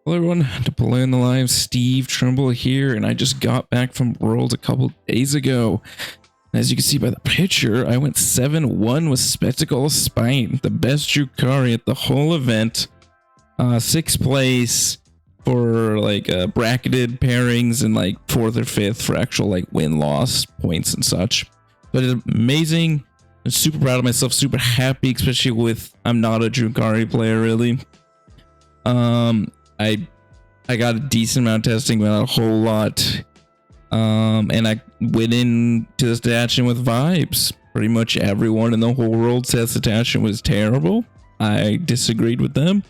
Hello everyone, to play in the live, Steve Trimble here, and I just got back from World a couple days ago. As you can see by the picture, I went 7-1 with Spectacle of Spine, the best Drukhari at the whole event. 6th place for like bracketed pairings and like 4th or 5th for actual like win-loss points and such. But it's amazing. I'm super proud of myself, super happy, especially with I'm not a Drukhari player really. I got a decent amount of testing, but not a whole lot. And I went into this attachment with vibes. Pretty much everyone in the whole world says the attachment was terrible. I disagreed with them,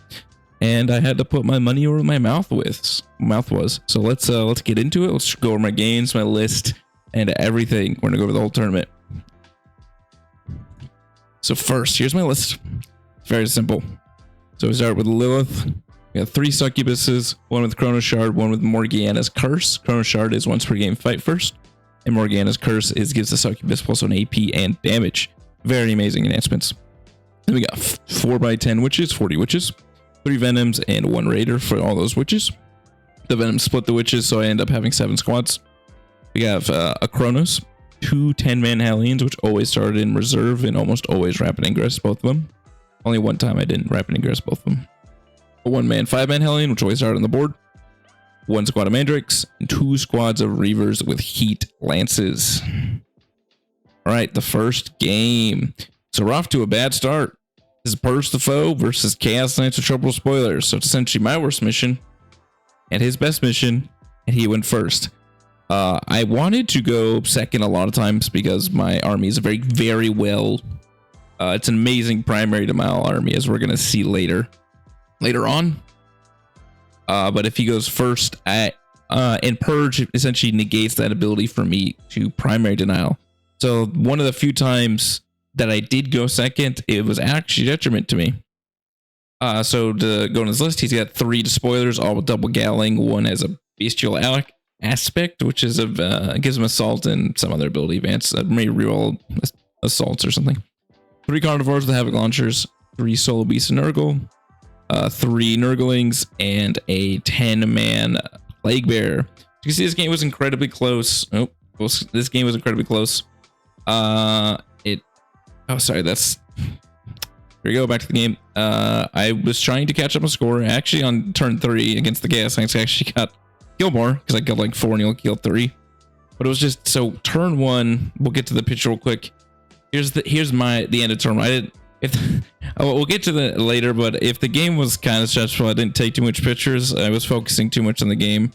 and I had to put my money where my mouth was. So let's get into it. Let's go over my games, my list, and everything. We're gonna go over the whole tournament. So first, here's my list. It's very simple. So we start with Lilith. We got 3 succubuses, 1 with Chrono Shard, 1 with Morgana's Curse. Chrono Shard is once per game fight first, and Morgana's Curse gives the succubus plus 1 AP and damage. Very amazing enhancements. Then we got 4x10 witches, 40 witches, 3 venoms, and 1 raider for all those witches. The venoms split the witches, so I end up having 7 squads. We have a Chronos, 2 10-man Hellions, which always started in reserve and almost always rapid ingress both of them. Only one time I didn't rapid ingress both of them. A 1-man 5-man Hellion, which always started on the board. 1 squad of Mandrakes, and 2 squads of Reavers with Heat Lances. Alright, the first game. So we're off to a bad start. This is Purge the Foe versus Chaos Knights with Trouble Spoilers. So it's essentially my worst mission and his best mission, and he went first. I wanted to go second a lot of times because my army is a very well... it's an amazing primary to my army, as we're going to see later on. But if he goes first and Purge essentially negates that ability for me to primary denial. So one of the few times that I did go second, it was actually detriment to me. So to go on his list, he's got 3 despoilers, all with double galling. 1 has a bestial aspect, which is gives him assault and some other ability advance. Maybe reroll assaults or something. 3 carnivores with havoc launchers, 3 solo beasts and Nurgle, 3 Nurglings, and a 10-man Plague Bearer. You can see this game was incredibly close. This game was incredibly close. Sorry, that's... Here we go, back to the game. I was trying to catch up a score. Actually, on turn 3 against the Chaos Knights, I actually got kill more, because I killed like 4 and he'll kill 3. But it was just... So, turn 1, we'll get to the pitch real quick. Here's the end of turn 1. We'll get to that later, but if the game was kind of stressful, I didn't take too much pictures. I was focusing too much on the game,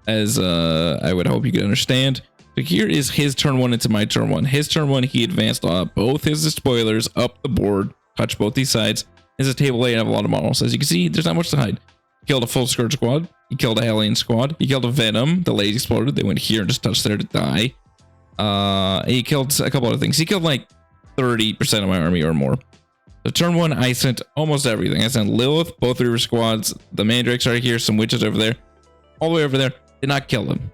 as I would hope you could understand. So here is his turn 1 into my turn 1. His turn 1, he advanced both his spoilers up the board, touched both these sides. There's a table laid, I have a lot of models. As you can see, there's not much to hide. He killed a full Scourge squad. He killed a Hellion squad. He killed a Venom. The lady exploded. They went here and just touched there to die. He killed a couple other things. He killed like 30% of my army or more. So turn 1, I sent almost everything. I sent Lilith, both Reaver squads, the Mandrakes right here, some witches over there, all the way over there. Did not kill them.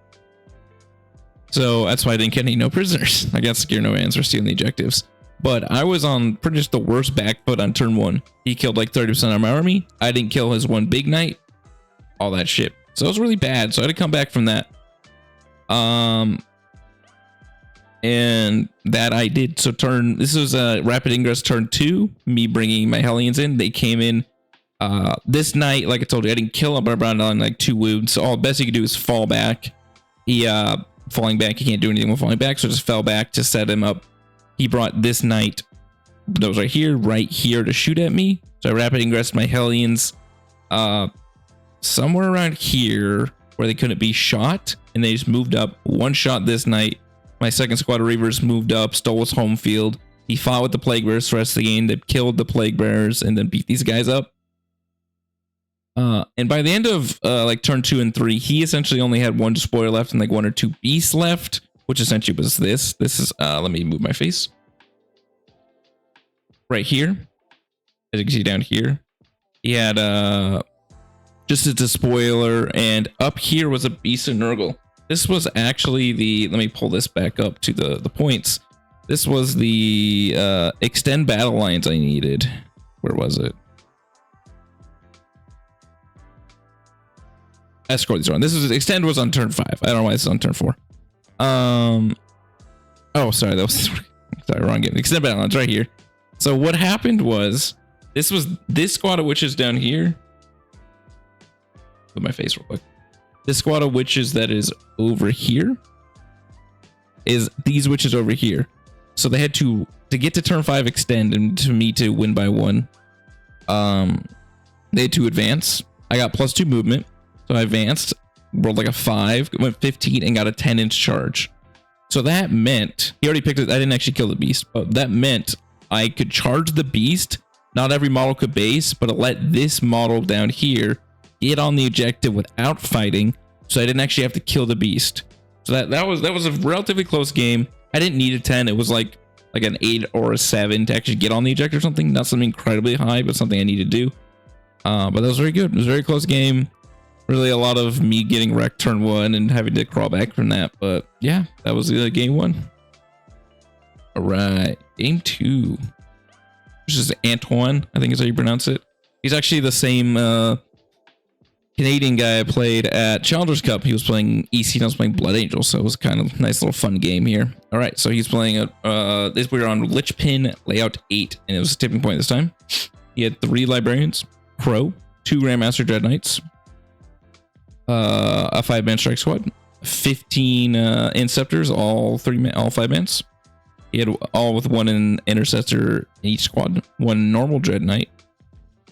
So that's why I didn't get any no prisoners. I got secure no hands for stealing the objectives. But I was on pretty much the worst back foot on turn 1. He killed like 30% of my army. I didn't kill his 1 big knight. All that shit. So it was really bad. So I had to come back from that. And that I did. So this was a rapid ingress turn 2, me bringing my Hellions in. They came in this night. Like I told you, I didn't kill him, but I brought on like 2 wounds. So all the best he could do is fall back. He falling back, he can't do anything with falling back, so just fell back to set him up. He brought this knight that was right here to shoot at me. So I rapid ingressed my Hellions somewhere around here where they couldn't be shot, and they just moved up, 1 shot this knight. My 2nd squad of Reavers moved up, stole his home field. He fought with the Plague Bearers the rest of the game. They killed the Plague Bearers and then beat these guys up. And by the end of like turn 2 and 3, he essentially only had 1 despoiler left and like 1 or 2 beasts left, which essentially was this. This is let me move my face. Right here, as you can see down here, he had just a despoiler, and up here was a beast and Nurgle. This was actually the, let me pull this back up to the points. This was the extend battle lines I needed. Where was it? I scored these wrong. This is extend was on turn 5. I don't know why it's on turn 4. Oh, sorry, that was sorry, wrong game. Extend battle. It's right here. So what happened was this squad of witches down here. Put my face real quick. This squad of witches that is over here is these witches over here. So they had to get to turn 5 extend and to me to win by 1. They had to advance. I got +2 movement. So I advanced, rolled like a 5, went 15 and got a 10-inch charge. So that meant he already picked it. I didn't actually kill the beast, but that meant I could charge the beast. Not every model could base, but it let this model down here get on the objective without fighting. So I didn't actually have to kill the beast. So that was a relatively close game. I didn't need a 10. It was like an 8 or a 7 to actually get on the objective or something. Not something incredibly high, but something I needed to do. But that was very good. It was a very close game. Really a lot of me getting wrecked turn 1 and having to crawl back from that. But yeah, that was game 1. All right, game 2. This is Antoine, I think is how you pronounce it. He's actually the same Canadian guy I played at Challengers Cup. He was playing EC and I was playing Blood Angel, so it was kind of a nice little fun game here. All right, so he's playing this. We were on Lich Pin layout 8, and it was a tipping point this time. He had 3 librarians, Crow, 2 Grandmaster Dread Knights, a 5-man strike squad, 15 Inceptors, all 5 mans. He had all with 1 intercessor in each squad, 1 normal Dread Knight,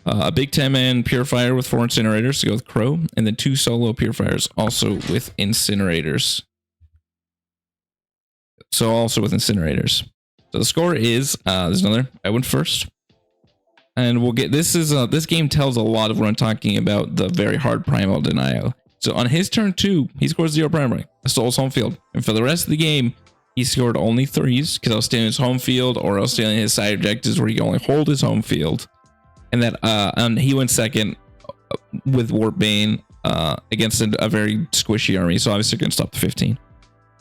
a big 10-man Purifier with 4 Incinerators to go with Crow, and then 2 solo Purifiers also with Incinerators. So also with Incinerators. So the score is there's another. I went first. And we'll get this game tells a lot of what I'm talking about, the very hard primal denial. So on his turn 2, he scores 0 primary. I stole his home field. And for the rest of the game, he scored only 3s because I was stealing his home field or I was stealing his side objectives where he can only hold his home field. And that and he went second with Warpbane against a very squishy army. So obviously couldn't stop the 15.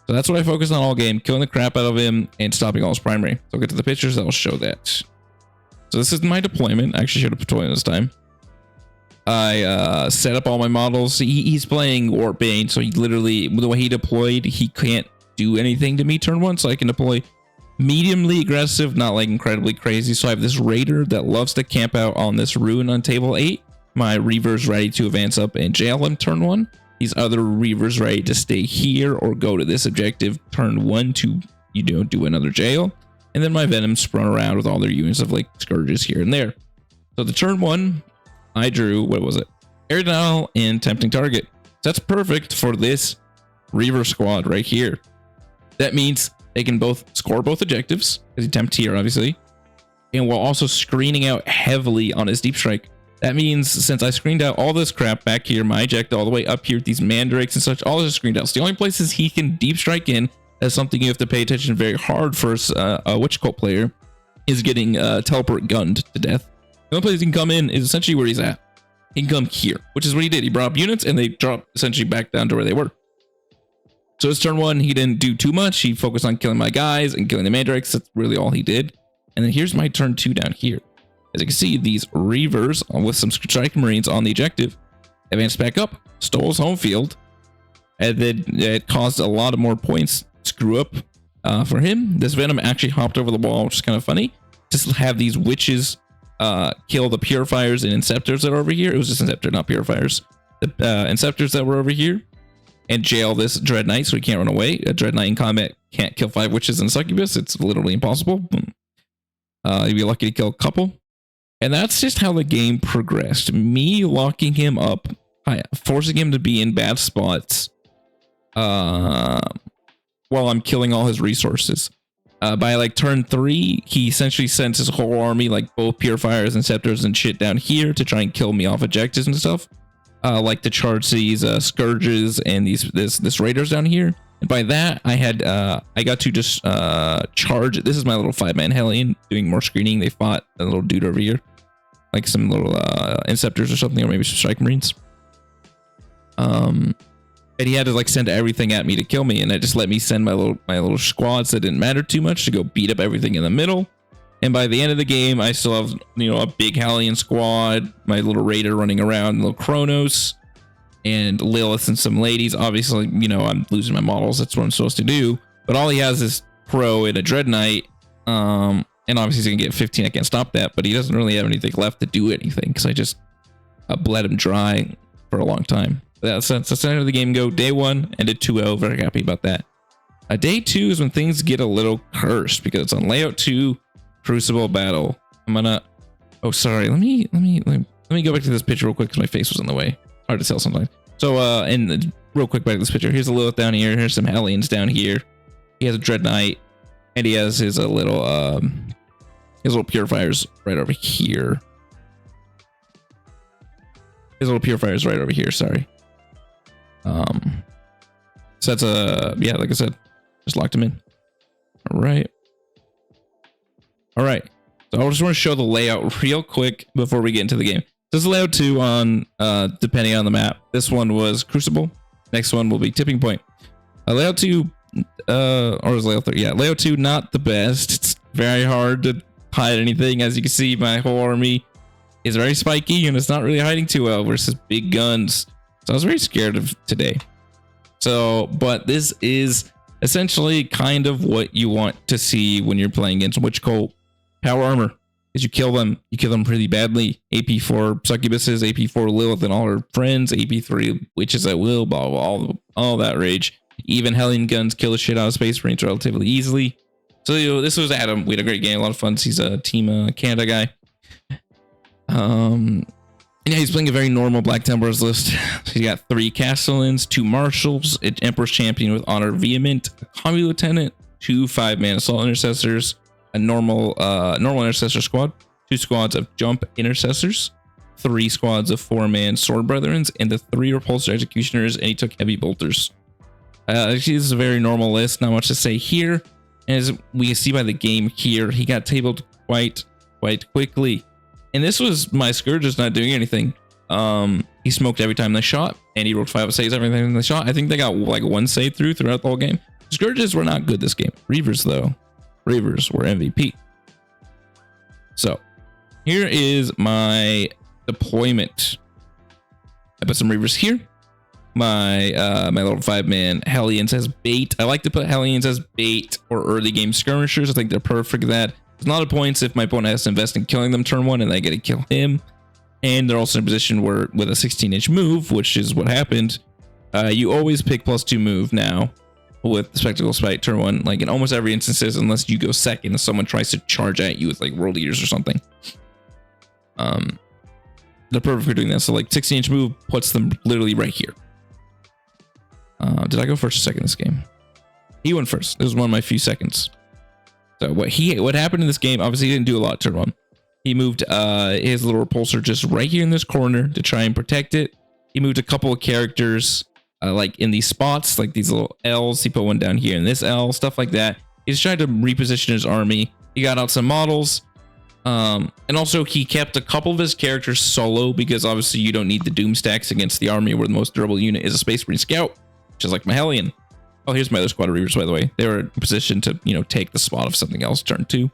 So that's what I focused on all game, killing the crap out of him and stopping all his primary. So I'll get to the pictures that will show that. So this is my deployment. I actually showed a deployment this time. I set up all my models. He's playing Warpbane, so he literally, the way he deployed, he can't do anything to me turn 1, so I can deploy mediumly aggressive, not like incredibly crazy. So I have this Raider that loves to camp out on this ruin on table 8. My Reaver's ready to advance up and jail him turn 1. These other Reavers ready to stay here or go to this objective turn 1 to, do another jail. And then my Venom sprung around with all their units of like Scourges here and there. So the turn 1, I drew, what was it? Air Denial and Tempting Target. That's perfect for this Reaver squad right here. That means they can both score both objectives, because he tempt here, obviously, and while also screening out heavily on his Deep Strike. That means since I screened out all this crap back here, my eject all the way up here, these Mandrakes and such, all this is screened out. So the only places he can Deep Strike in, as something you have to pay attention very hard for a Wych Cult player, is getting teleport gunned to death. The only place he can come in is essentially where he's at. He can come here, which is what he did. He brought up units and they dropped essentially back down to where they were. So his turn 1, he didn't do too much. He focused on killing my guys and killing the Mandrakes. That's really all he did. And then here's my turn 2 down here. As you can see, these Reavers with some Strike Marines on the objective advanced back up, stole his home field, and then it caused a lot of more points screw up for him. This Venom actually hopped over the wall, which is kind of funny. Just have these witches kill the Purifiers and Inceptors that are over here. It was just Inceptor, not Purifiers. The Inceptors that were over here. And jail this Dread Knight so he can't run away. A Dread Knight in combat can't kill 5 witches and a succubus. It's literally impossible. You'd be lucky to kill a couple. And that's just how the game progressed. Me locking him up, forcing him to be in bad spots while I'm killing all his resources. By like turn 3, he essentially sends his whole army, like both Purifiers and Scepters and shit down here to try and kill me off objectives and stuff. Like to charge these Scourges and this Raiders down here. And by that, I got to just charge. This is my little 5-man Hellion doing more screening. They fought a little dude over here, like some little Inceptors or something, or maybe some Strike Marines. And he had to like send everything at me to kill me, and it just let me send my little squads that didn't matter too much to go beat up everything in the middle. And by the end of the game, I still have, a big Hellion squad, my little Raider running around, little Kronos, and Lilith and some ladies. Obviously, you know, I'm losing my models. That's what I'm supposed to do. But all he has is Crow and a Dread Knight. And obviously he's going to get 15. I can't stop that. But he doesn't really have anything left to do anything because I just bled him dry for a long time. That's the end of the game. Go day 1, ended 2-0. Very happy about that. Day 2 is when things get a little cursed because it's on layout 2, Crucible Battle. I'm gonna. Oh, sorry. Let me go back to this picture real quick because my face was in the way. Hard to tell sometimes. So, and real quick back to this picture. Here's a Lilith down here. Here's some Hellions down here. He has a Dread Knight, and he has his little purifiers right over here. His little purifiers right over here. Sorry. So that's yeah, like I said, just locked him in. All right. So I just want to show the layout real quick before we get into the game. This is layout 2 on depending on the map. This one was Crucible. Next one will be Tipping Point. Layout 2 or is layout 3? Yeah, layout 2 not the best. It's very hard to hide anything. As you can see, my whole army is very spiky and it's not really hiding too well versus big guns. So I was very scared of today. So, but this is essentially kind of what you want to see when you're playing against Wych Cult. Power armor. Is you kill them pretty badly. AP4 succubuses, AP4 Lilith and all her friends, AP3 witches at will, blah, blah, all that rage. Even Hellion guns kill the shit out of Space Marines relatively easily. So, you know, this was Adam. We had a great game, a lot of fun. He's a Team Canada guy. Yeah, he's playing a very normal Black Templars list. So he's got 3 Castellans, 2 Marshals, an Emperor's Champion with Honor Vehement, a Combi Lieutenant, 2 5-man Assault Intercessors, a normal Intercessor squad, 2 squads of Jump Intercessors, 3 squads of 4-man Sword Brethrens, and the 3 Repulsor Executioners, and he took Heavy Bolters. Actually, this is a very normal list, not much to say here. As we can see by the game here, he got tabled quite quickly. And this was my Scourges not doing anything. He smoked every time they shot, and he rolled 5 saves every time they shot. I think they got like 1 save throughout the whole game. Scourges were not good this game. Reavers, though. Reavers were MVP. So, here is my deployment. I put some Reavers here. My little 5-man Hellions as bait. I like to put Hellions as bait or early game skirmishers. I think they're perfect for that. There's a lot of points if my opponent has to invest in killing them turn 1 and I get to kill him. And they're also in a position where with a 16-inch move, which is what happened, you always pick +2 move now with the Spectacle Spike turn 1, like in almost every instances, unless you go second and someone tries to charge at you with like World Eaters or something. They're perfect for doing that. So like 16-inch move puts them literally right here. Did I go first or second this game? He went first. It was one of my few seconds. So what happened in this game, obviously he didn't do a lot turn 1. He moved his little repulsor just right here in this corner to try and protect it. He moved a couple of characters like in these spots, like these little L's. He put one down here in this L, stuff like that. He's trying to reposition his army. He got out some models. And also he kept a couple of his characters solo because obviously you don't need the Doom stacks against the army where the most durable unit is a Space Marine Scout, which is like my Hellion. Oh, here's my other squad of Reavers, by the way. They were in position to, you know, take the spot of something else turn 2.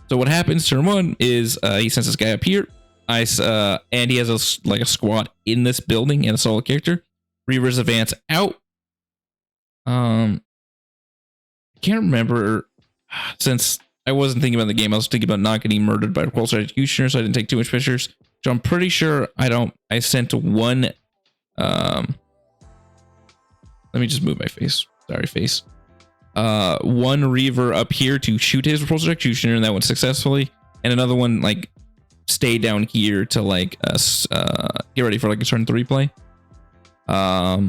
So what happens turn 1 is he sends this guy up here. And he has a squad in this building and a solo character. Reavers advance out. I can't remember, since I wasn't thinking about the game. I was thinking about not getting murdered by Repulsor Executioner, so I didn't take too much pictures. So I'm pretty sure I sent one. Let me just move my face. Sorry, face. One Reaver up here to shoot his Repulsor Executioner, and that went successfully. And another one like stay down here to like get ready for like a turn 3 play. But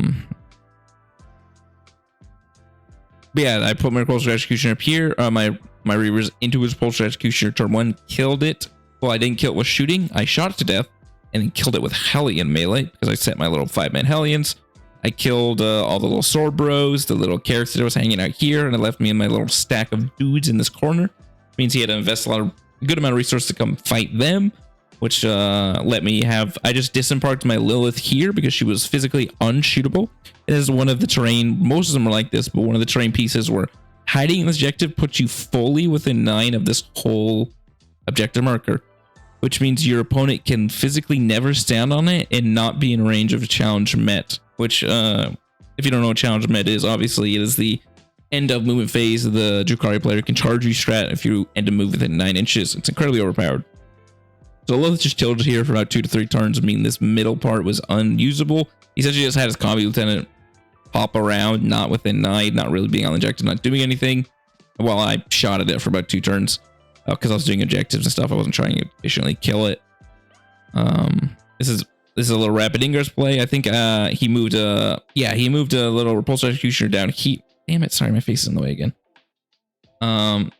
yeah, I put my Repulsor Executioner up here. My Reavers into his Repulsor Executioner turn 1, killed it. Well, I didn't kill it with shooting. I shot it to death and then killed it with Hellion melee because I set my little 5-man Hellions. I killed all the little sword bros, the little characters that was hanging out here, and it left me in my little stack of dudes in this corner. Which means he had to invest a good amount of resources to come fight them, which let me have. I just disembarked my Lilith here because she was physically unshootable. It is one of the terrain. Most of them are like this, but one of the terrain pieces where hiding an objective puts you fully within 9 of this whole objective marker, which means your opponent can physically never stand on it and not be in range of a challenge met, which if you don't know what challenge met is, obviously it is the end of movement phase of the Drukhari player can charge you strat if you end to move within 9 inches. It's incredibly overpowered. So Lilith just chilled here for about 2 to 3 turns, meaning this middle part was unusable. He essentially just had his combi lieutenant pop around, not within 9, not really being uninjected, not doing anything, while I shot at it for about 2 turns because I was doing objectives and stuff. I wasn't trying to efficiently kill it. This is a little rapid ingress play. I think he moved a little repulsor executioner down. Damn it, sorry, my face is in the way again.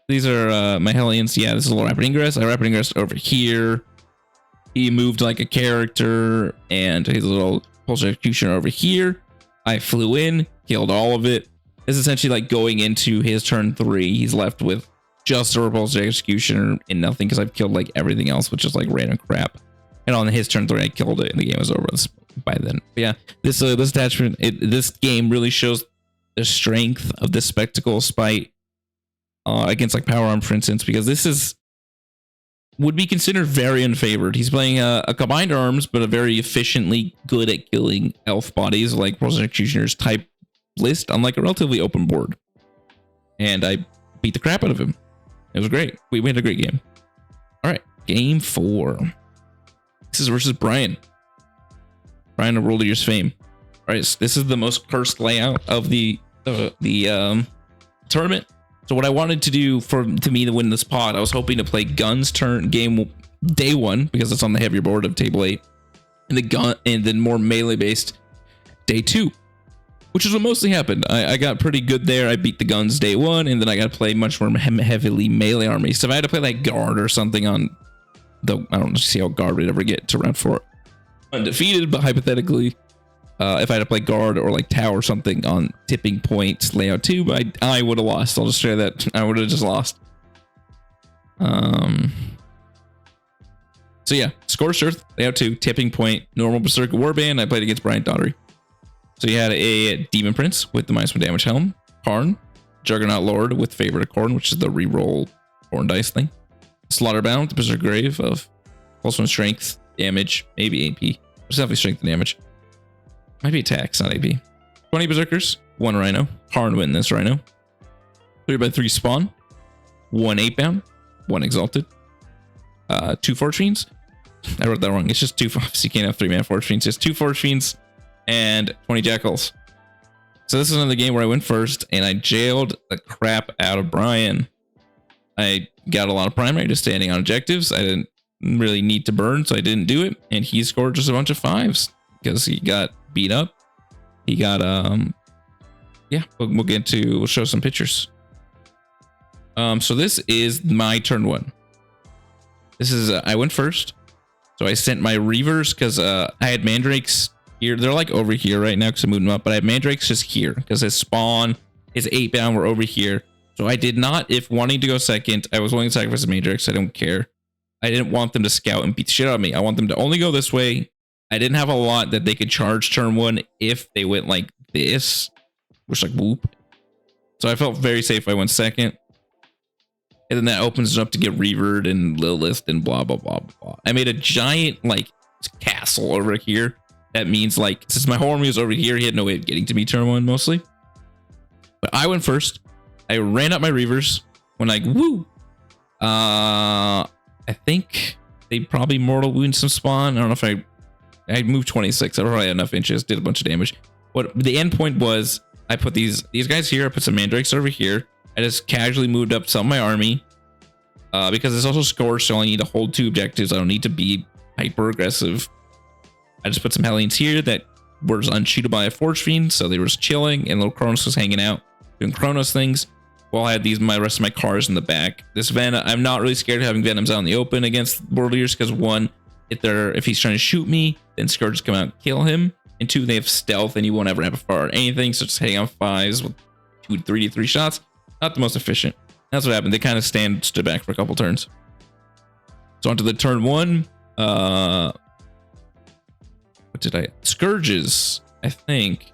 These are my Hellions. Yeah, this is a little rapid ingress. I rapid ingressed over here. He moved like a character and his little repulsor executioner over here. I flew in, killed all of it. It's essentially like going into his turn 3. He's left with just a repulsor executioner and nothing because I've killed like everything else, which is like random crap. And on his turn 3, I killed it and the game was over by then. But yeah, this attachment, this game really shows the strength of this spectacle spite against like Power Arm, for instance, because this would be considered very unfavored. He's playing a combined arms, but a very efficiently good at killing elf bodies, like Repulsor Executioners type list on like a relatively open board. And I beat the crap out of him. It was great. We had a great game. All right, game 4. This is versus Brian. Brian of World of Years fame. All right, so this is the most cursed layout of the tournament. So what I wanted to do to win this pod, I was hoping to play guns game day 1 because it's on the heavier board of table 8, and then more melee based day 2, which is what mostly happened. I got pretty good there. I beat the guns day 1, and then I got to play much more heavily melee army. So if I had to play like guard or something on I don't see how guard would ever get to round 4 undefeated, but hypothetically. If I had to play guard or like tower or something on tipping point layout 2, I would have lost. I'll just share that. I would have just lost. So yeah, Scorched Earth, layout 2, tipping point, normal Berserker Warband. I played against Brian Daughtery. So you had a Demon Prince with the -1 damage helm, Karn, Juggernaut Lord with Favorite of Khorne, which is the reroll Khorne dice thing. Slaughterbound, the Berserker Grave of +1 strength, damage, maybe AP. It's definitely strength and damage. Might be attacks, not AP. 20 Berserkers, 1 Rhino. Karn win this Rhino. 3x3 spawn. 1 8-bound. 1 Exalted. 2 Forge Fiends. I wrote that wrong. It's just 2. So you can't have 3-man Forge Fiends. Just 2 Forge Fiends and 20 Jackals. So this is another game where I went first and I jailed the crap out of Brian. I got a lot of primary just standing on objectives. I didn't really need to burn, so I didn't do it. And he scored just a bunch of 5s because he got beat up. He got yeah, we'll show some pictures. So this is my turn 1. This is I went first, so I sent my Reavers because I had Mandrakes here. They're like over here right now because I moved them up, but I had Mandrakes just here because his spawn, his 8-bound were over here. So I did not, if wanting to go second, I was willing to sacrifice the Mandrakes. I don't care. I didn't want them to scout and beat the shit out of me. I want them to only go this way. I didn't have a lot that they could charge turn 1 if they went like this, which like whoop. So I felt very safe. I went second. And then that opens it up to get Reavered and Lilith and blah, blah, blah, blah. I made a giant like castle over here. That means like, since my whole army was over here, he had no way of getting to me turn 1 mostly. But I went first. I ran up my Reavers when like, woo. I think they probably mortal wound some spawn. I don't know if I moved 26. I probably had enough inches, did a bunch of damage. What the end point was, I put these guys here. I put some Mandrakes over here. I just casually moved up some of my army because it's also Scorched, so I only need to hold 2 objectives. I don't need to be hyper aggressive. I just put some Hellions here that were unshootable by a Forge Fiend, so they were just chilling, and little Kronos was hanging out doing Kronos things. While I had my rest of my cars in the back. This Venom, I'm not really scared of having Venoms out in the open against World Leaders because 1, if he's trying to shoot me, then Scourges come out and kill him. And 2, they have stealth and he won't ever have a fire or anything. So just hitting on 5s with 2 to 3 shots, not the most efficient. That's what happened. They kind of stood back for a couple turns. So onto the turn 1. What did I? Scourges, I think.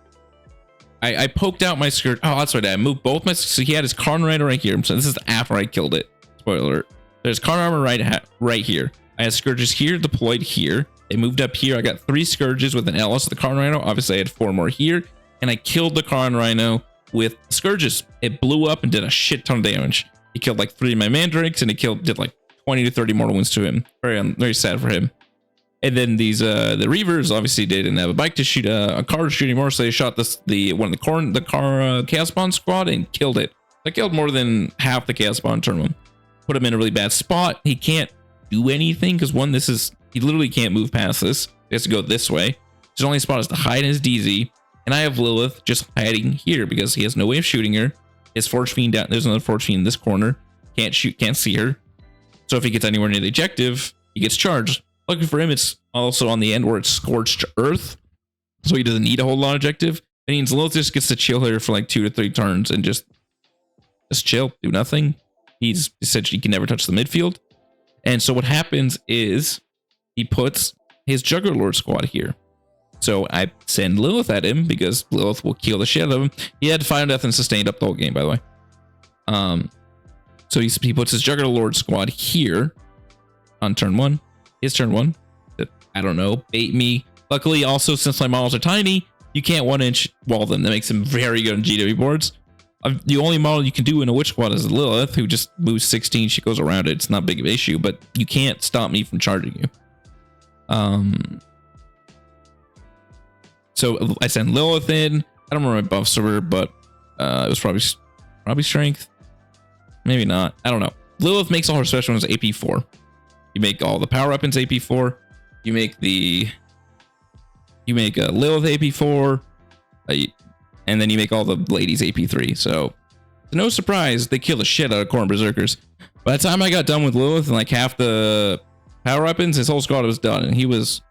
I poked out my Scourge. Oh, that's right. I moved both my. So he had his Karn Rider right here. So this is after I killed it. Spoiler alert. There's Karn Armor right here. I had Scourges here, deployed here. They moved up here. I got 3 Scourges with an LS of the Karn Rhino. Obviously, I had 4 more here. And I killed the Karn Rhino with Scourges. It blew up and did a shit ton of damage. He killed like 3 of my Mandrakes, and it did like 20 to 30 mortal wounds to him. Very sad for him. And then these the Reavers obviously didn't have a bike to shoot a car to shoot anymore, so they shot one of the Chaos Spawn squad and killed it. I killed more than half the Chaos Spawn turn 1. Put him in a really bad spot. He can't do anything because he literally can't move past this. He has to go this way. His only spot is to hide in his DZ. And I have Lilith just hiding here because he has no way of shooting her. His Forge Fiend down there's another Forge Fiend in this corner. Can't see her. So if he gets anywhere near the objective, he gets charged. Luckily for him, it's also on the end where it's Scorched Earth. So he doesn't need a whole lot of objective. That means Lilith just gets to chill here for like 2 to 3 turns and just chill, do nothing. He's essentially, he can never touch the midfield. And so what happens is he puts his Juggerlord squad here. So I send Lilith at him because Lilith will kill the shit out of him. He had Final Death and Sustained up the whole game, by the way. So he puts his Juggerlord squad here on turn 1. His turn 1. I don't know, bait me. Luckily, also, since my models are tiny, you can't 1-inch wall them. That makes them very good on GW boards. The only model you can do in a Witch Squad is Lilith, who just moves 16. She goes around it. It's not big of an issue, but you can't stop me from charging you. So I send Lilith in. I don't remember my buffs were, but it was probably strength. Maybe not. I don't know. Lilith makes all her special ones AP 4. You make all the power weapons AP 4. You make Lilith AP 4. And then you make all the ladies AP 3. So no surprise, they kill the shit out of Khorne Berserkers. By the time I got done with Lilith and like half the power weapons, his whole squad was done, and he was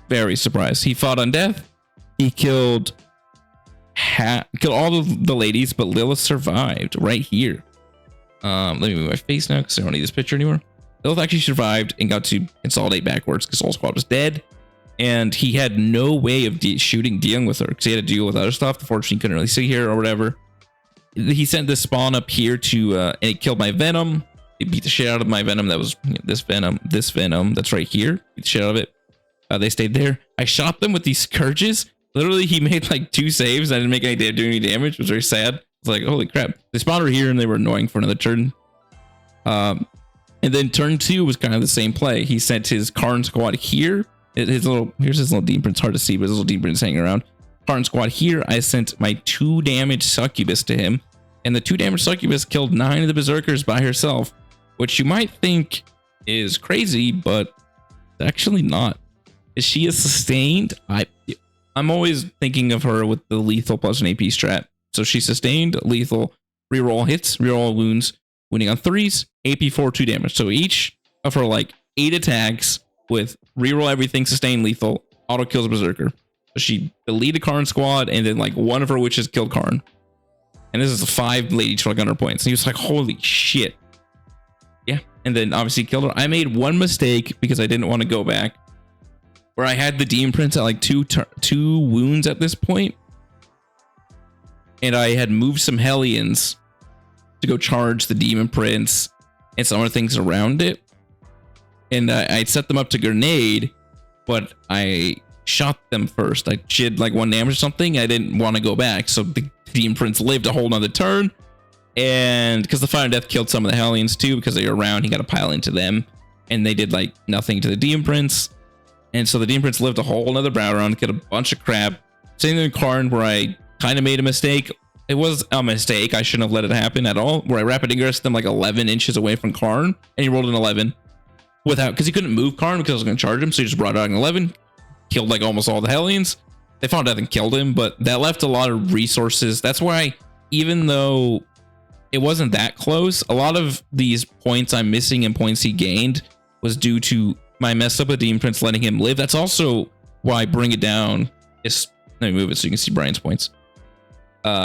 very surprised. He fought on death. He killed all of the ladies, but Lilith survived right here. Let me move my face now because I don't need this picture anymore. Lilith actually survived and got to consolidate backwards because whole squad was dead. And he had no way of dealing with her because he had to deal with other stuff. Unfortunately, he couldn't really see her or whatever. He sent this spawn up here to, and it killed my Venom. It beat the shit out of my Venom. That was this Venom that's right here. Beat the shit out of it. They stayed there. I shot them with these Scourges. Literally, he made like 2 saves. I didn't make do any damage. It was very sad. It's like, holy crap. They spawned over here and they were annoying for another turn. And then turn 2 was kind of the same play. He sent his Karn squad here. Here's his little Demon Prince. Hard to see, but his little Demon Prince hanging around. Karn squad here. I sent my 2 damage Succubus to him. And the 2 damage Succubus killed 9 of the Berserkers by herself. Which you might think is crazy, but actually not. Is she a sustained? I'm always thinking of her with the lethal plus an AP strat. So she sustained, lethal, reroll hits, reroll wounds, winning on 3s, AP 4, 2 damage. So each of her like 8 attacks with reroll everything, sustain, lethal, auto kills a Berserker. So she deleted Karn squad, and then like one of her witches killed Karn. And this is a 5 lady 1200 points. And he was like, holy shit. Yeah. And then obviously killed her. I made one mistake because I didn't want to go back, where I had the Demon Prince at like 2 wounds at this point. And I had moved some Hellions to go charge the Demon Prince and some other things around it. And I set them up to grenade, but I shot them first. I did like 1 damage or something. I didn't want to go back. So the Demon Prince lived a whole nother turn. And because the Fire Death killed some of the Hellions too, because they were around, he got to pile into them. And they did like nothing to the Demon Prince. And so the Demon Prince lived a whole nother battle round, killed a bunch of crap. Same thing in Karn, where I kind of made a mistake. It was a mistake. I shouldn't have let it happen at all. Where I rapid ingressed them like 11 inches away from Karn, and he rolled an 11 without, because he couldn't move Karn because I was going to charge him. So he just brought out an 11, killed like almost all the Hellions. They found out and killed him, but that left a lot of resources. That's why, even though it wasn't that close, a lot of these points I'm missing and points he gained was due to my mess up with Demon Prince letting him live. That's also why Bring It Down is, let me move it so you can see Brian's points.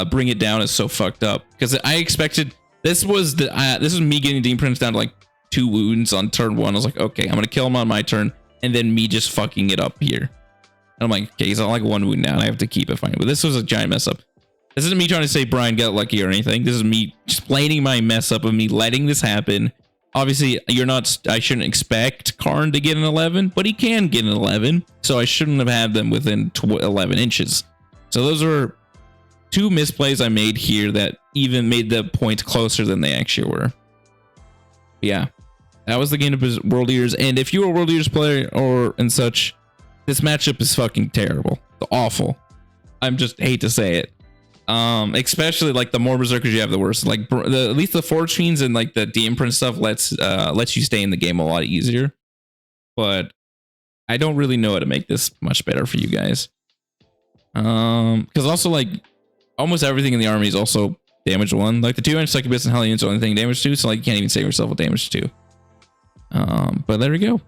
Bring It Down is so fucked up because I expected this was me getting Demon Prince down to like 2 wounds on turn 1. I was like, okay, I'm gonna kill him on my turn, and then me just fucking it up here. And I'm like, okay, he's on like 1 wound now, and I have to keep it fine. But this was a giant mess up. This isn't me trying to say Brian got lucky or anything. This is me explaining my mess up of me letting this happen Obviously, I shouldn't expect Karn to get an 11, but he can get an 11. So I shouldn't have had them within 11 inches. So those are 2 misplays I made here that even made the points closer than they actually were. Yeah, that was the game of World Eaters. And if you're a World Eaters player or and such, this matchup is fucking terrible. It's awful. I'm just hate to say it. Especially like the more berserkers you have, the worse. Like at least the Forge Fiends and like the de-imprint stuff lets you stay in the game a lot easier. But I don't really know how to make this much better for you guys. Because also like almost everything in the army is also damage 1. Like the 2-inch succubus and Hellions are only thing damage 2, so like you can't even save yourself with damage 2. But there we go.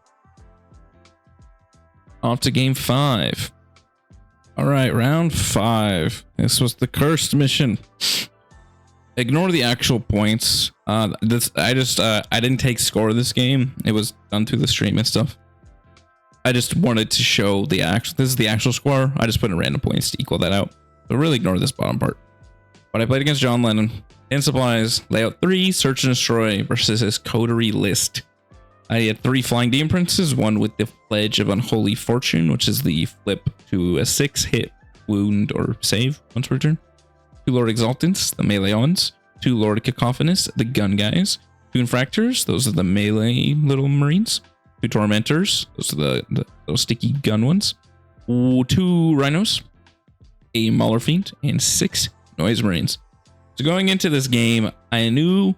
Off to game 5. All right, round 5. This was the cursed mission. Ignore the actual points. I didn't take score of this game. It was done through the stream and stuff. I just wanted to show the actual. This is the actual score. I just put in random points to equal that out. So really ignore this bottom part. But I played against John Lennon. In supplies, layout 3, search and destroy versus his coterie list. I had 3 flying demon princes, 1 with the Pledge of Unholy Fortune, which is the flip to a 6-hit wound or save once per turn. 2 Lord Exaltants, the melee ones. 2 Lord Cacophonous, the gun guys. 2 Infractors, those are the melee little marines. 2 Tormentors, those are the little sticky gun ones. 2 Rhinos, a Mauler Fiend, and 6 Noise Marines. So going into this game, I knew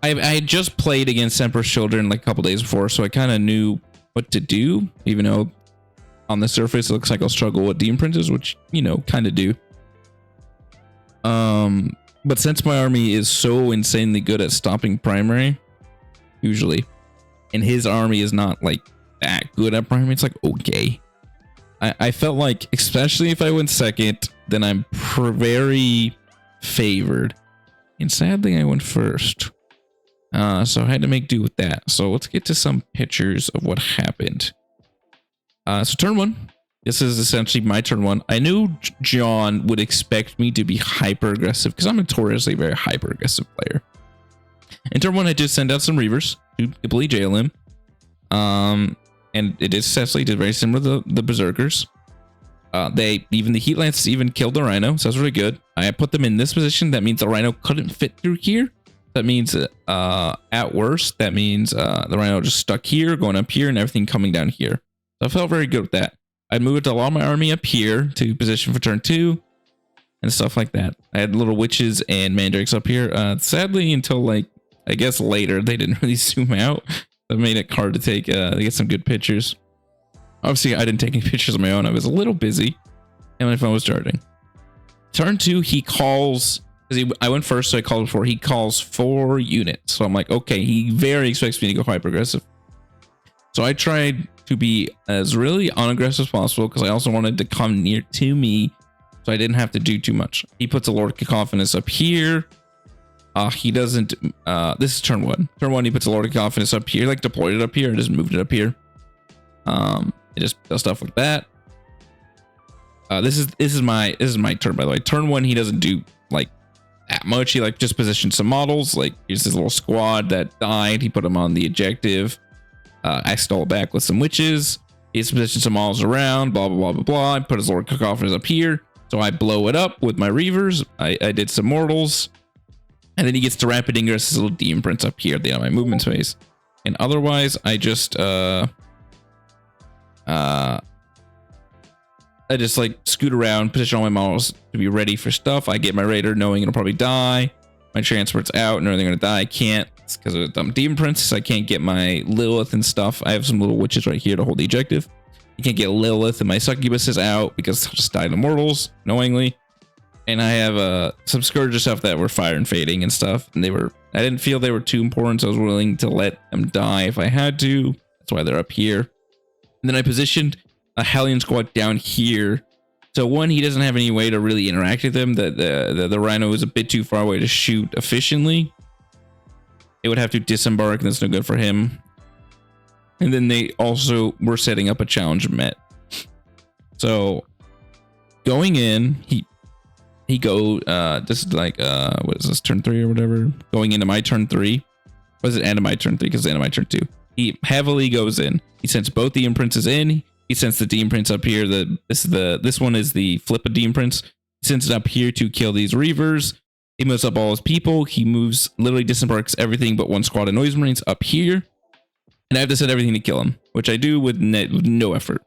I had just played against Emperor's Children like a couple days before, so I kind of knew what to do, even though on the surface it looks like I'll struggle with demon princes, which, you know, kind of do. But since my army is so insanely good at stopping primary, usually, and his army is not like that good at primary, it's like okay. I felt like, especially if I went second, then I'm very favored, and sadly I went first. So I had to make do with that. So let's get to some pictures of what happened. So turn 1. This is essentially my turn 1. I knew John would expect me to be hyper aggressive because I'm notoriously a very hyper aggressive player. In turn 1, I did send out some Reavers to completely jail him. And it is essentially did very similar to the Berserkers. The Heat Lance even killed the Rhino, so that's really good. I put them in this position. That means the Rhino couldn't fit through here. That means at worst, that means the Rhino just stuck here, going up here, and everything coming down here. So I felt very good with that. I moved a lot of my army up here to position for turn 2 and stuff like that. I had little witches and mandrakes up here. Sadly, until like I guess later, they didn't really zoom out. That made it hard to get some good pictures. Obviously, I didn't take any pictures of my own. I was a little busy, and my phone was charging. Turn 2, he calls. I went first, so I called before. He calls 4 units. So I'm like, okay, he very expects me to go hyper aggressive. So I tried to be as really unaggressive as possible because I also wanted to come near to me so I didn't have to do too much. He puts a Lord Cacophonous up here. He doesn't. This is turn 1. Turn 1, he puts a Lord Cacophonous up here, like deployed it up here, and just moved it up here. It just does stuff like that. This is my turn, by the way. Turn 1, he doesn't do like that much. He like just positioned some models. Like here's this little squad that died. He put them on the objective. I stole it back with some witches. He's positioned some models around. Blah blah blah blah blah. I put his Lord Cacophonous up here, so I blow it up with my Reavers. I did some mortals, and then he gets to rapid ingress his little demon prince up here at the end of my movement space. And otherwise, I just like scoot around, position all my models to be ready for stuff. I get my raider knowing it'll probably die. My transport's out, knowing they're gonna die. I can't, it's because of the dumb demon princess. I can't get my Lilith and stuff. I have some little witches right here to hold the objective. You can't get Lilith, and my succubus is out because I'll just die to mortals knowingly. And I have some Scourge stuff that were fire and fading and stuff, and I didn't feel they were too important, so I was willing to let them die if I had to. That's why they're up here. And then I positioned a Hellion squad down here. So one, he doesn't have any way to really interact with them. The Rhino is a bit too far away to shoot efficiently. It would have to disembark, and that's no good for him. And then they also were setting up a challenge met. So going in, this is like what is this, turn 3 or whatever? Going into my turn 3. Was it end of my turn 3? Because it's end of my turn 2. He heavily goes in. He sends both Demon Princes in. He sends the Demon Prince up here. This one is the flip of Demon Prince. He sends it up here to kill these Reavers. He moves up all his people. He moves, literally disembarks everything but one squad of Noise Marines up here. And I have to set everything to kill him, which I do with no effort.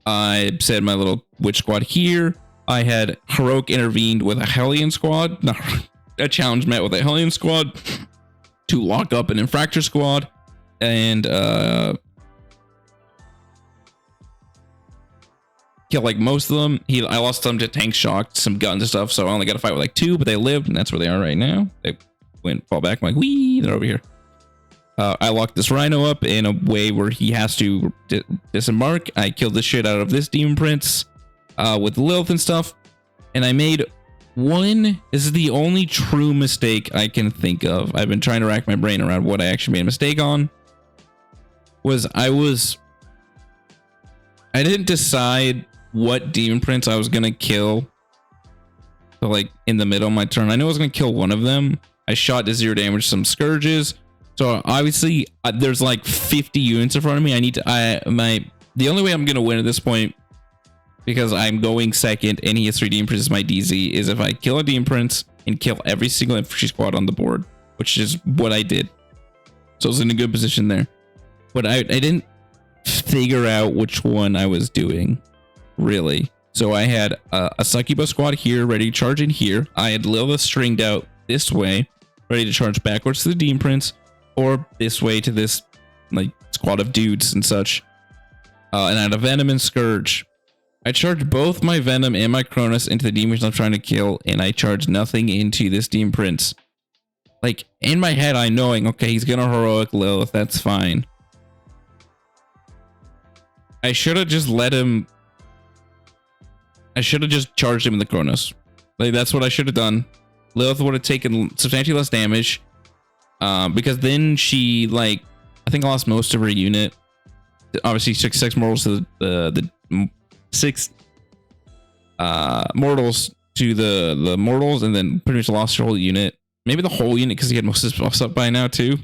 I set my little witch squad here. I had Heroic intervened with a Hellion squad. No, a challenge met with a Hellion squad to lock up an Infractor squad. And kill like most of them. I lost some to tank shock, some guns and stuff, so I only got to fight with like 2, but they lived, and that's where they are right now. They fall back. I'm like, wee, they're over here. I locked this Rhino up in a way where he has to disembark. I killed the shit out of this Demon Prince with Lilith and stuff, and I made one. This is the only true mistake I can think of. I've been trying to rack my brain around what I actually made a mistake on. I didn't decide what Demon Prince I was gonna kill. So like in the middle of my turn, I knew I was gonna kill one of them. I shot to 0 damage some Scourges. So obviously there's like 50 units in front of me. The only way I'm gonna win at this point, because I'm going second and he has 3 Demon Princes, my DZ, is if I kill a Demon Prince and kill every single infantry squad on the board, which is what I did. So I was in a good position there. But I didn't figure out which one I was doing, really. So I had a Succubus squad here, ready to charge in here. I had Lilith stringed out this way, ready to charge backwards to the Demon Prince, or this way to this like squad of dudes and such. And I had a Venom and Scourge. I charged both my Venom and my Cronus into the demons I'm trying to kill, and I charged nothing into this Demon Prince. Like, in my head, I'm knowing, okay, he's gonna Heroic Lilith, that's fine. I should have just let him... I should have just charged him in the Cronus. Like, that's what I should have done. Lilith would have taken substantially less damage. Because then she, like... I think I lost most of her unit. Obviously, 6 mortals to the 6 mortals to the mortals, and then pretty much lost her whole unit. Maybe the whole unit, because he had most of his buffs up by now, too.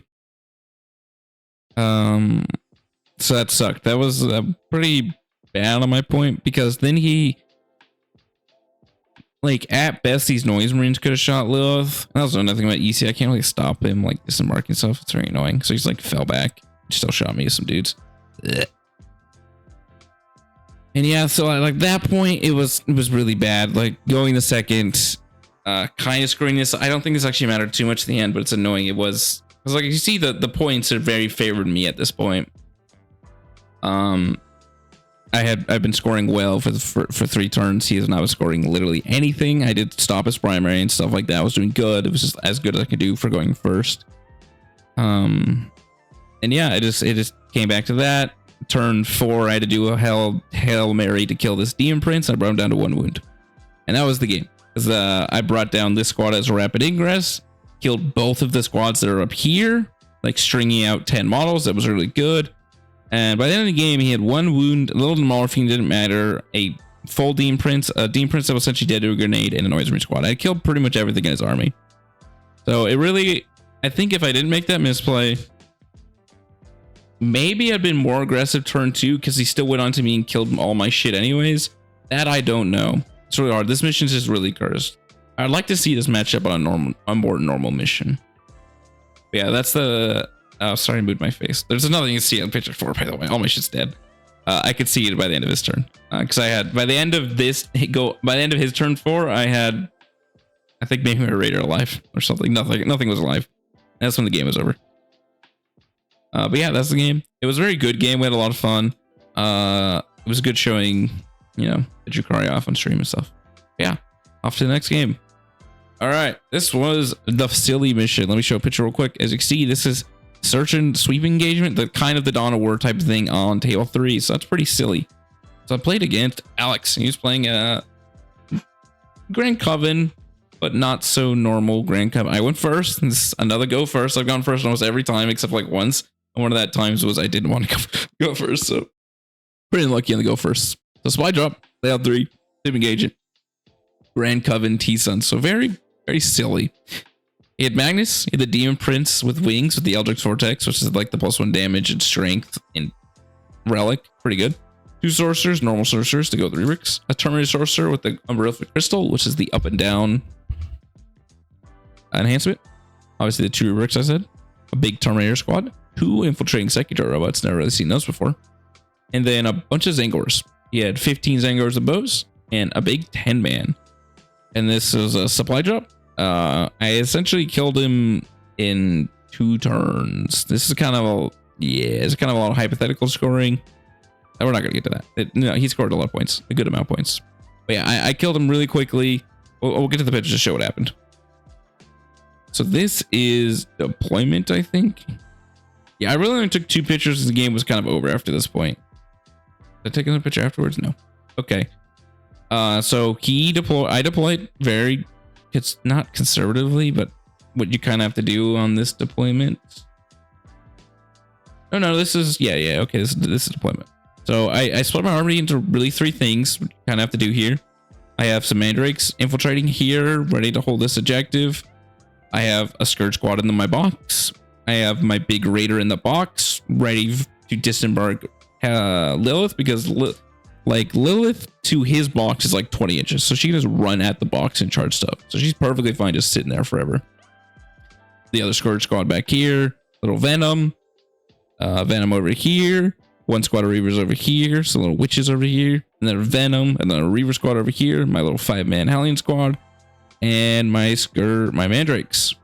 So that sucked. That was pretty bad on my point, because then he, like, at best, these Noise Marines could have shot Lilith. I also know nothing about EC. I can't really stop him, like, disembarking stuff. It's very annoying. So he's, like, fell back. He still shot me with some dudes. Ugh. And yeah, so at like that point, it was really bad. Like, going the second, kind of screwing this. I don't think this actually mattered too much at the end, but it's annoying. It was, because like you see, the points are very favored me at this point. I've been scoring well for 3 turns. He has not been scoring literally anything. I did stop his primary and stuff like that. I was doing good. It was just as good as I could do for going first. And yeah, it just came back to that. Turn 4, I had to do a Hail Mary to kill this Demon Prince. I brought him down to 1 wound. And that was the game. Because I brought down this squad as a rapid ingress. Killed both of the squads that are up here. Like, stringing out 10 models. That was really good. And by the end of the game, he had 1 wound. A little morphine didn't matter. A full Demon Prince. A Demon Prince that was essentially dead to a grenade. And a Noise Marine squad. I killed pretty much everything in his army. So it really... I think if I didn't make that misplay... Maybe I'd been more aggressive turn 2, because he still went on to me and killed all my shit anyways. That I don't know. It's really hard. This mission is just really cursed. I'd like to see this matchup on a more normal mission. But yeah, that's the... Oh, sorry, I moved my face. There's another thing you can see on picture 4, by the way. All my shit's dead. I could see it by the end of his turn. Because I had... By the end of his turn 4, I had... I think maybe my Raider alive or something. Nothing was alive. And that's when the game was over. But yeah, that's the game. It was a very good game. We had a lot of fun. It was a good showing, you know, the Drukhari off on stream and stuff. Yeah, off to the next game. All right, this was the silly mission. Let me show a picture real quick. As you can see, this is search and sweep engagement, the kind of the Dawn of War type of thing on table 3. So that's pretty silly. So I played against Alex. He was playing a Grand Coven, but not so normal Grand Coven. I went first. This is another go first. I've gone first almost every time except like once. One of that times was I didn't want to go first, so pretty unlucky on the go first. So spy drop, layout 3, sweep engagement, Grand Coven T-Sun. So very, very silly. He had Magnus, he had the Demon Prince with wings with the Eldritch Vortex, which is like the +1 damage and strength and relic. Pretty good. 2 sorcerers, normal sorcerers to go with Rubrics. A Terminator sorcerer with the Umbrillific Crystal, which is the up and down enhancement. Obviously the 2 Rubrics I said. A big Terminator squad. 2 infiltrating Secutor robots. Never really seen those before. And then a bunch of Zangors. He had 15 Zangors and bows and a big 10-man. And this is a supply drop. I essentially killed him in 2 turns. This is kind of a, it's kind of a lot of hypothetical scoring. We're not gonna get to that. No, he scored a lot of points, a good amount of points. But yeah, I killed him really quickly. We'll get to the picture to show what happened. So this is deployment, I think. Yeah, I really only took 2 pictures. The game was kind of over after this point. Did I take another picture afterwards? No. Okay. So I deployed very, it's not conservatively, but what you kind of have to do on this deployment. No, this is, yeah. Okay, this is deployment. So I split my army into really 3 things. What you kind of have to do here. I have some Mandrakes infiltrating here, ready to hold this objective. I have a Scourge squad in my box. I have my big Raider in the box, ready to disembark Lilith, because Lilith to his box is like 20 inches. So she can just run at the box and charge stuff. So she's perfectly fine just sitting there forever. The other Scourge squad back here. Little Venom. Venom over here. 1 squad of Reavers over here. Some little Witches over here. And then a Venom. And then a Reaver squad over here. My little 5-man Hellion squad. And my Mandrakes.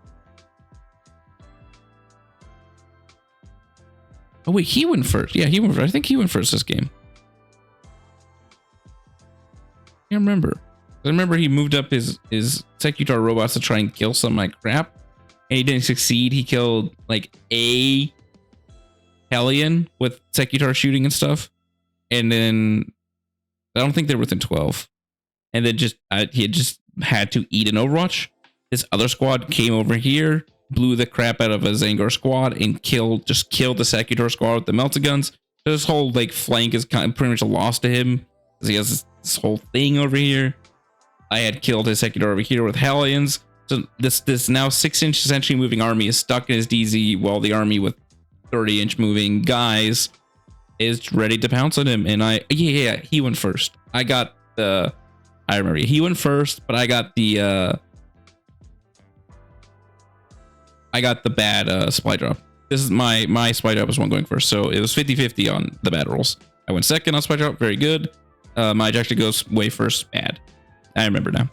Oh wait, he went first. Yeah, he went first. I think he went first this game. I can't remember. I remember he moved up his Secutor robots to try and kill some of my crap. And he didn't succeed. He killed like a Hellion with Secutor shooting and stuff. And then I don't think they're within 12. And then he had just had to eat an Overwatch. This other squad came over here, blew the crap out of a Zangor squad, and killed the Secutor squad with the melted guns. So this whole like flank is kind of pretty much a loss to him, because he has this whole thing over here. I had killed his Secutor over here with Hellions. So this now 6-inch essentially moving army is stuck in his DZ, while the army with 30-inch moving guys is ready to pounce on him. And he went first. I remember he went first, but I got the bad supply drop. This is my supply drop was one going first, so it was 50-50 on the bad rolls. I went second on supply drop, very good. My ejector goes way first, bad. I remember now.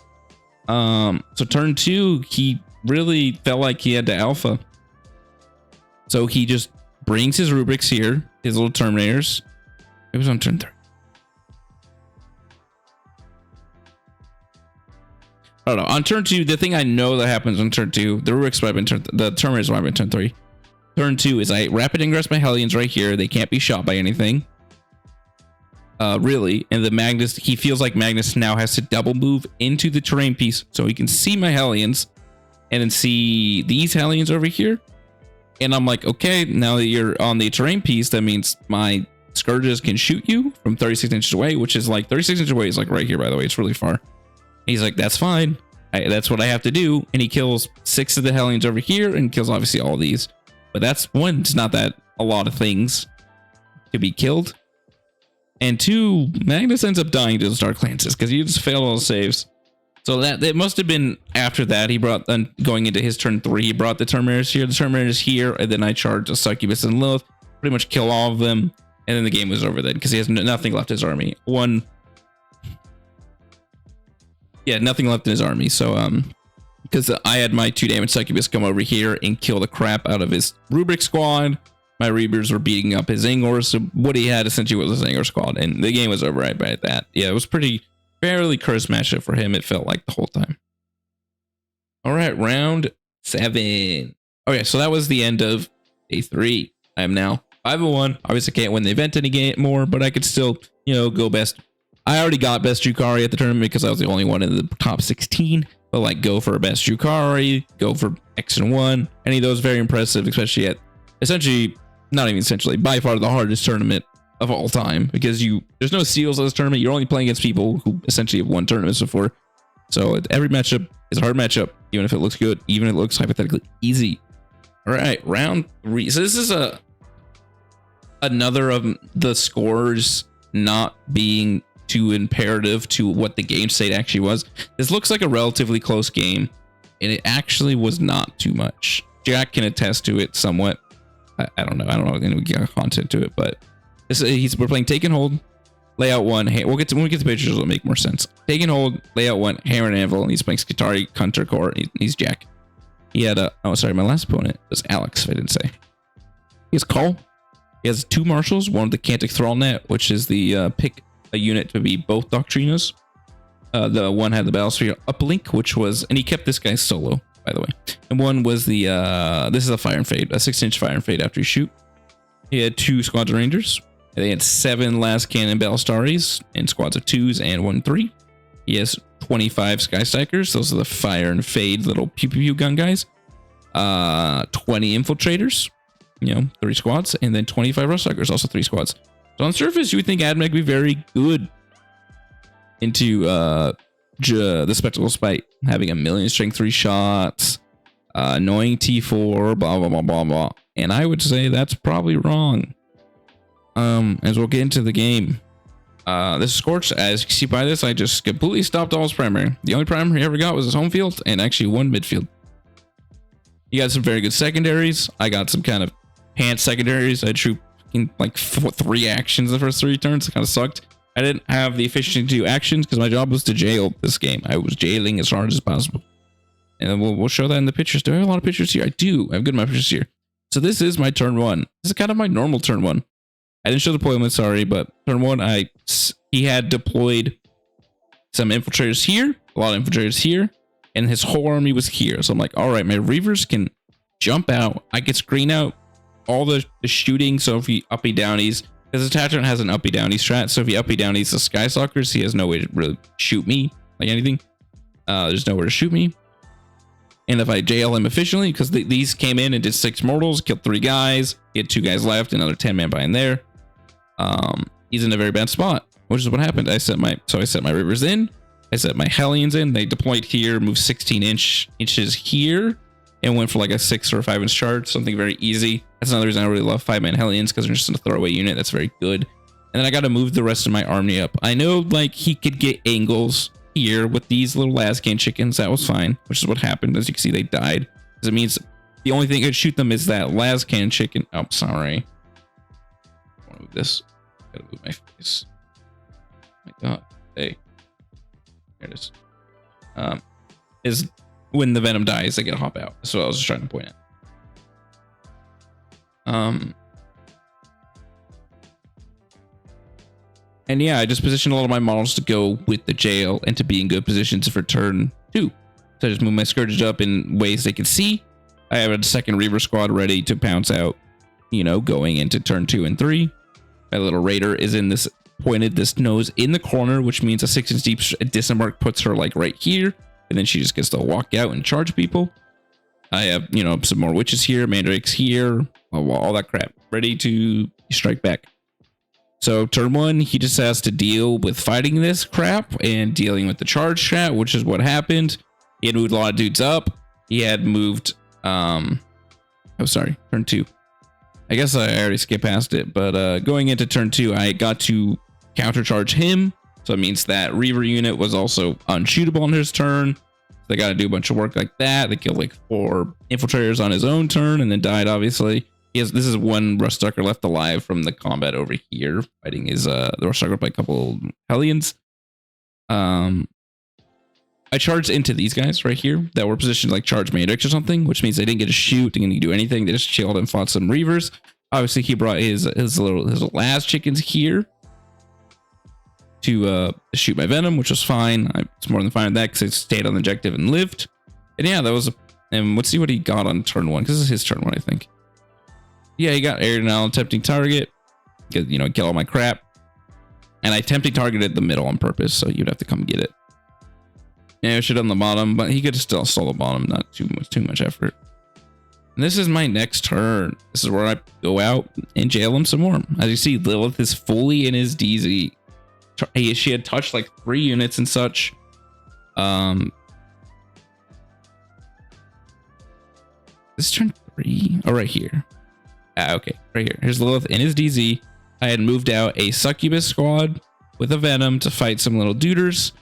So turn 2, he really felt like he had to alpha. So he just brings his rubrics here, his little Terminators. It was on turn 3. I don't know. On turn 2, the thing I know that happens on turn 2, the rubrics might have been the Terminators might have been turn 3. Turn 2 is I rapid ingress my Hellions right here. They can't be shot by anything. Really. And the Magnus, he feels like Magnus now has to double move into the terrain piece so he can see my Hellions and then see these Hellions over here. And I'm like, okay, now that you're on the terrain piece, that means my Scourges can shoot you from 36 inches away, which is like 36 inches away is like right here, by the way. It's really far. He's like, that's fine. That's what I have to do. And he kills 6 of the Hellions over here and kills obviously all these. But that's one, it's not that a lot of things to be killed. And 2, Magnus ends up dying to those Dark Lances because he just failed all the saves. So that it must have been after that. He brought, then going into his turn 3, he brought the Terminators here, the Terminators here, and then I charged a Succubus and Lilith, pretty much kill all of them. And then the game was over then because he has nothing left in his army. Nothing left in his army. So because I had my 2 damage Succubus come over here and kill the crap out of his Rubric squad. My Reavers were beating up his Zangors. So what he had essentially was a Zangor squad, and the game was over right by that. Yeah, it was fairly cursed matchup for him. It felt like the whole time. All right, round 7. Okay, so that was the end of day 3. I am now 5-1. Obviously, can't win the event anymore, but I could still, go best. I already got best Drukhari at the tournament because I was the only one in the top 16. But like, go for a best Drukhari, go for X and 1. Any of those very impressive, especially at by far the hardest tournament of all time, because there's no seals at this tournament. You're only playing against people who essentially have won tournaments before. So every matchup It's a hard matchup, even if it looks good, even if it looks hypothetically easy. All right, round 3. So this is another of the scores not being too imperative to what the game state actually was. This looks like a relatively close game, and it actually was not too much. Jack can attest to it somewhat. I don't know. I don't know if we get content to it, but we're playing take and hold, layout 1. We'll get to when we get to pictures, it'll make more sense. Take and hold, layout 1, hammer and anvil, and he's playing Skitarii, Hunter Core. He's Jack. He had oh sorry, my last opponent was Alex. If I didn't say. He has Carl. He has 2 marshals, one with the Cantic Thrall Net, which is the pick a unit to be both Doctrinas. The one had the Battlesphere Uplink, which was, and he kept this guy solo, by the way. And one was the, this is a Fire and Fade, a 6-inch Fire and Fade after you shoot. He had 2 squads of Rangers. They had 7 Last Cannon Battlestaries in squads of 2s and 1-3. He has 25 Sky Strikers. Those are the Fire and Fade little pew pew pew gun guys. 20 Infiltrators, 3 squads, and then 25 Rust Suckers, also 3 squads. So on surface, you would think Admech would be very good into the Spectacle Spite, having a million strength 3 shots, annoying T4, blah, blah, blah, blah, blah. And I would say that's probably wrong. As we'll get into the game. This Scorch, as you can see by this, I just completely stopped all his primary. The only primary he ever got was his home field and actually 1 midfield. He got some very good secondaries. I got some kind of pants secondaries. I drew like 3 actions the first 3 turns. It kind of sucked. I didn't have the efficiency to do actions because my job was to jail this game. I was jailing as hard as possible. And we'll show that in the pictures. Do I have a lot of pictures here? I do. I have good amount of pictures here. So this is my turn 1. This is kind of my normal turn 1. I didn't show deployment, sorry, but turn 1, he had deployed some infiltrators here, a lot of infiltrators here, and his whole army was here. So I'm like, all right, my Reavers can jump out. I can screen out all the shooting. So if he uppy downies, his attachment has an uppy downy strat. So if he uppy downies the Sky Stalkers, he has no way to really shoot me like anything. There's nowhere to shoot me. And if I jail him efficiently, because these came in and did 6 mortals, killed 3 guys, he had 2 guys left, another 10-man behind there. He's in a very bad spot, which is what happened. I set my Reavers in, I set my Hellions in. They deployed here, moved 16 inches here, and went for like a 6 or a 5-inch charge, something very easy. That's another reason I really love 5-man Hellions, because they're just a throwaway unit. That's very good. And then I got to move the rest of my army up. I know like he could get angles here with these little Lascan chickens. That was fine, which is what happened. As you can see, they died, because it means the only thing that could shoot them is that Lascan chicken. Oh, sorry. I want to move this. Gotta move my face. Oh my God. Hey. There it is. Is when the venom dies, they get to hop out. That's what I was just trying to point out. And yeah, I just positioned a lot of my models to go with the jail and to be in good positions for turn 2. So I just moved my Scourges up in ways they can see. I have a second Reaver squad ready to pounce out, going into turn 2 and 3. My little Raider is in this pointed, this nose in the corner, which means a 6-inch deep disembark puts her like right here. And then she just gets to walk out and charge people. I have, some more witches here, mandrakes here, all that crap, ready to strike back. So turn 1, he just has to deal with fighting this crap and dealing with the charge strat, which is what happened. He had moved a lot of dudes up. He had moved, turn 2. I guess I already skipped past it, but going into turn 2, I got to countercharge him. So it means that Reaver unit was also unshootable on his turn. They got to do a bunch of work like that. They killed like 4 infiltrators on his own turn and then died, obviously. This is 1 Rust Sucker left alive from the combat over here, fighting his the Rust Sucker by a couple Hellions. I charged into these guys right here that were positioned like charge matrix or something, which means they didn't get to shoot, they didn't do anything. They just chilled and fought some Reavers. Obviously, he brought his last chickens here to shoot my venom, which was fine. It's more than fine with that because it stayed on the objective and lived. And yeah, that was. And let's see what he got on turn 1, because this is his turn 1, I think. Yeah, he got aired now, tempting target. Kill all my crap. And I tempting targeted the middle on purpose, so you'd have to come get it. Yeah, I should have done the bottom, but he could have still stole the bottom. Not too much effort. And this is my next turn. This is where I go out and jail him some more. As you see, Lilith is fully in his DZ. She had touched like 3 units and such. This turn 3. Oh, right here. Okay, right here. Here's Lilith in his DZ. I had moved out a Succubus squad with a Venom to fight some little duders.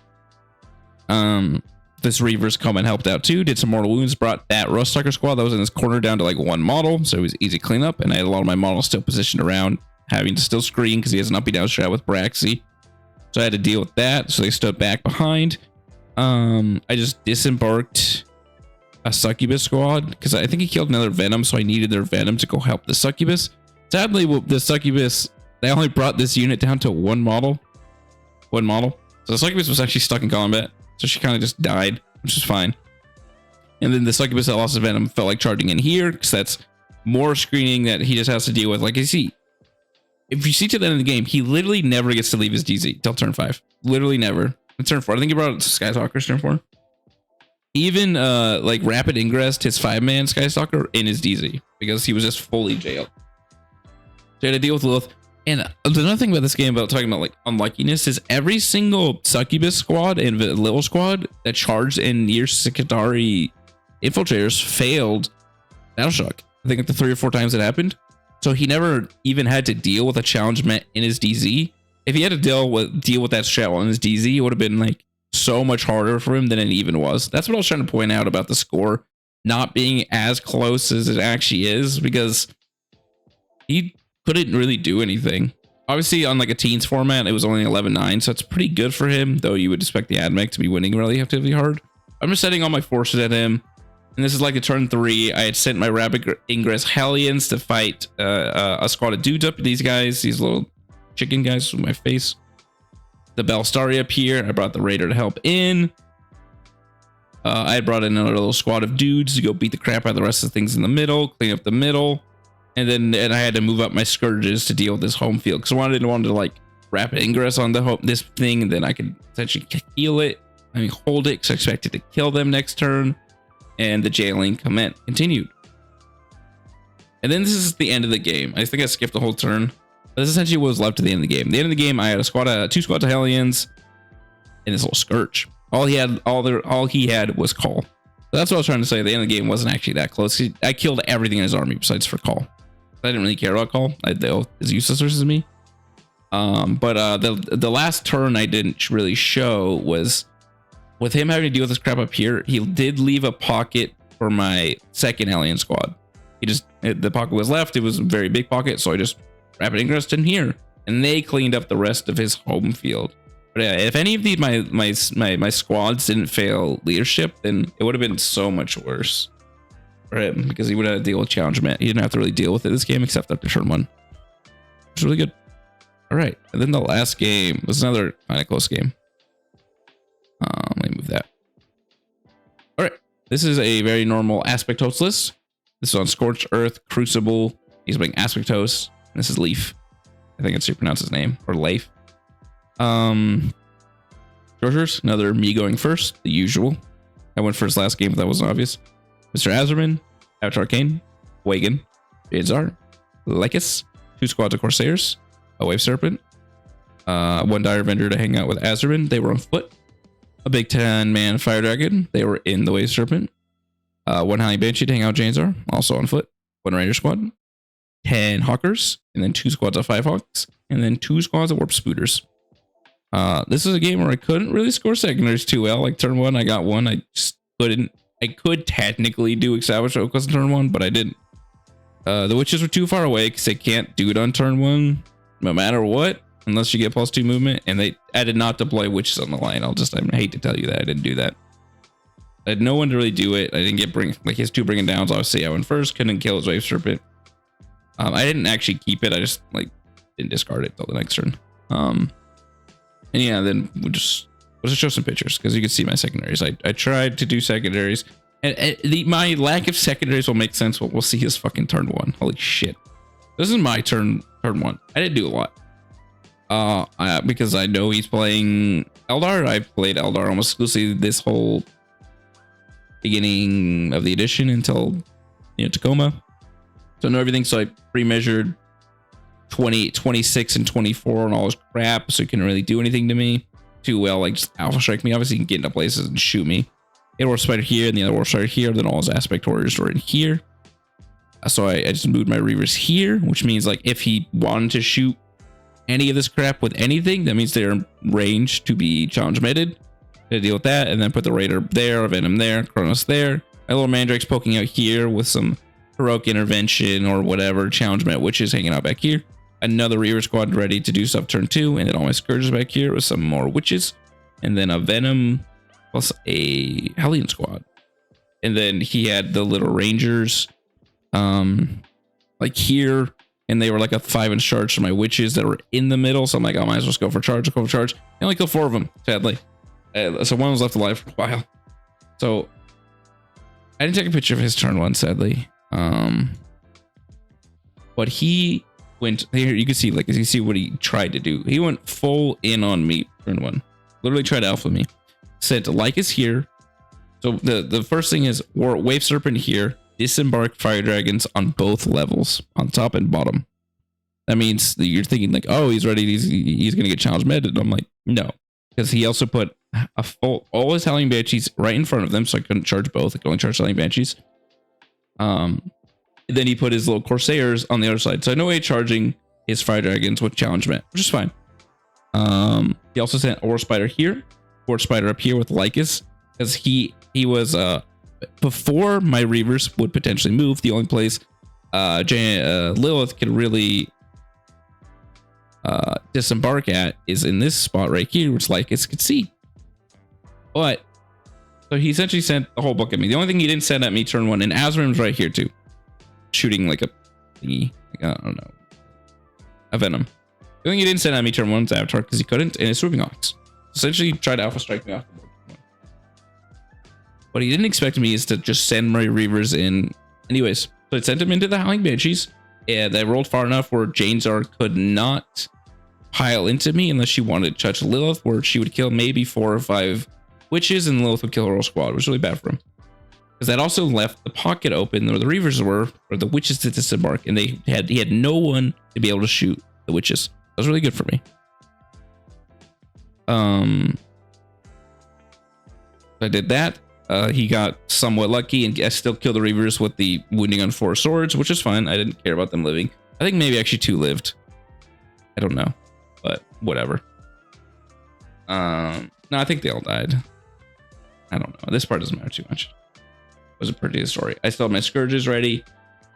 This Reaver's come and helped out too. Did some mortal wounds. Brought that Rustsucker squad that was in this corner down to like 1 model, so it was easy cleanup. And I had a lot of my models still positioned around, having to still screen because he has an uppy down strat with Braxy. So I had to deal with that. So they stood back behind. I just disembarked a Succubus squad because I think he killed another Venom, so I needed their Venom to go help the Succubus. Sadly, the Succubus, they only brought this unit down to 1 model. So the Succubus was actually stuck in combat, so she kind of just died, which is fine. And then the Succubus that lost his Venom felt like charging in here because that's more screening that he just has to deal with. Like, you see, if you see to the end of the game, he literally never gets to leave his DZ till turn 5. Literally never. In turn 4, I think he brought it to Skystalker's turn 4. He even like rapid ingressed his 5-man Skystalker in his DZ because he was just fully jailed. So he had to deal with Lilith. And another thing about this game about talking about like unluckiness is every single Succubus squad and Lilith squad that charged in near Sikadari infiltrators failed Battleshock. I think like the 3 or 4 times it happened. So he never even had to deal with a challenge met in his DZ. If he had to deal with that strat while in his DZ, it would have been like so much harder for him than it even was. That's what I was trying to point out about the score not being as close as it actually is, because he couldn't really do anything. Obviously, on like a teens format, it was only 11-9, so it's pretty good for him, though you would expect the AdMech to be winning relatively hard. I'm just setting all my forces at him, and this is like a turn 3. I had sent my Rapid Ingress Hellions to fight a squad of dudes up to these guys, these little chicken guys with my face. The Bellstari up here. I brought the Raider to help in. I had brought in another little squad of dudes to go beat the crap out of the rest of the things in the middle, clean up the middle. And I had to move up my Scourges to deal with this home field because I wanted to like rapid ingress on this thing, and then I could essentially heal it. I mean, hold it because I expected to kill them next turn, and the jailing continued. And then this is the end of the game. I think I skipped the whole turn. But this is essentially what was left at the end of the game. At the end of the game, I had a 2 squads of Hellions and this little Scourge. All he had was Call. So that's what I was trying to say. The end of the game wasn't actually that close. I killed everything in his army besides for Call. I didn't really care about Call. They as useless versus me. But the last turn I didn't really show was with him having to deal with this crap up here. He did leave a pocket for my second Alien squad. The pocket was left. It was a very big pocket, so I just rapid ingressed in here, and they cleaned up the rest of his home field. But yeah, if any of these my squads didn't fail leadership, then it would have been so much worse for him because he would have to deal with challenge man. He didn't have to really deal with it this game except up to turn 1. It's really good. All right, and then the last game was another kind of close game. Let me move that. All right, this is a very normal aspect host list. This is on Scorched Earth, Crucible. He's playing aspect host. This is Leaf. I think it's how you pronounce his name, or Leif. Sorcerers, another me going first, the usual. I went first last game, but that wasn't obvious. Mr. Azerman, Avatar Arcane, Wagon, Jadzar, Lycus, 2 squads of Corsairs, a Wave Serpent, 1 Dire Vendor to hang out with Azerman. They were on foot. A big 10-man Fire Dragon. They were in the Wave Serpent. 1 Howling Banshee to hang out with Jadzar, also on foot. 1 Raider squad. 10 Hawkers, and then 2 squads of 5 Hawks, and then 2 squads of Warp Spooters. This is a game where I couldn't really score secondaries too well. Like turn 1, I got 1. I just couldn't. I could technically do Extinguish Focus on turn 1, but I didn't. The witches were too far away because they can't do it on turn 1, no matter what, unless you get +2 movement. And I did not deploy witches on the line. I hate to tell you that I didn't do that. I had no one to really do it. I didn't get his 2 bringing downs. Obviously, I went first. Couldn't kill his Wave Serpent. I didn't actually keep it. I just didn't discard it till the next turn. And yeah, then we'll just show some pictures because you can see my secondaries. I tried to do secondaries, and my lack of secondaries will make sense. We'll see his fucking turn 1. Holy shit! This is my turn 1. I didn't do a lot. Because I know he's playing Eldar. I've played Eldar almost exclusively this whole beginning of the edition until Tacoma. So I know everything. So I pre-measured 20, 26, and 24 and all his crap, so he couldn't really do anything to me too well. Like just alpha strike me. Obviously, he can get into places and shoot me. He had Warp Spider here, and the other Warp Spider here. Then all his Aspect Warriors were in here. So I just moved my Reavers here, which means like if he wanted to shoot any of this crap with anything, that means they're in range to be challenge meted. To deal with that, and then put the Raider there, Venom there, Kronos there. My little Mandrake's poking out here with some heroic intervention or whatever. Challenge met witches hanging out back here. Another Reaver squad ready to do stuff turn 2, and then all my Scourges back here with some more witches, and then a Venom plus a Hellion squad. And then he had the little Rangers, like here, and they were like a 5-inch charge for my witches that were in the middle. So I'm like, I might as well go for charge. I'll go for charge. I only killed 4 of them, sadly. So one was left alive for a while. So I didn't take a picture of his turn 1, sadly. But he went here. You can see, like, you see what he tried to do. He went full in on me turn 1. Literally tried to alpha me. Sent Lycus here. So the first thing is Wave Serpent here. Disembark Fire Dragons on both levels, on top and bottom. That means that you're thinking like, oh, he's ready. He's gonna get challenge meted. I'm like, no, because he also put a full all his Howling Banshees right in front of them, so I couldn't charge both. I could only charge Howling Banshees. Then he put his little Corsairs on the other side, so no way charging his Fire Dragons with challenge met, which is fine. He also sent Ore Spider here, Ore Spider up here with Lycus, because he was before my Reavers would potentially move. The only place Lilith could really disembark at is in this spot right here, which Lycus could see. But so he essentially sent the whole book at me. The only thing he didn't send at me turn 1, and Azrim's right here too, shooting like a thingy, like, I don't know, a Venom. The only thing he didn't send at me turn 1 is Avatar, because he couldn't, and his Swooping Ox. Essentially tried to alpha strike me off the board. What he didn't expect me is to just send my Reavers in. Anyways, so I sent him into the Howling Banshees, and I rolled far enough where Janezar could not pile into me unless she wanted to touch Lilith, where she would kill maybe 4 or 5 witches, and Lilith would kill her whole squad, which was really bad for him. Because that also left the pocket open where the Reavers were, for the witches to disembark, and he had no one to be able to shoot the witches. That was really good for me. I did that. He got somewhat lucky, and I still killed the Reavers with the wounding on 4 swords, which is fine. I didn't care about them living. I think maybe actually 2 lived. I don't know, but whatever. No, I think they all died. I don't know. This part doesn't matter too much. It was a pretty good story. I still have my Scourges ready.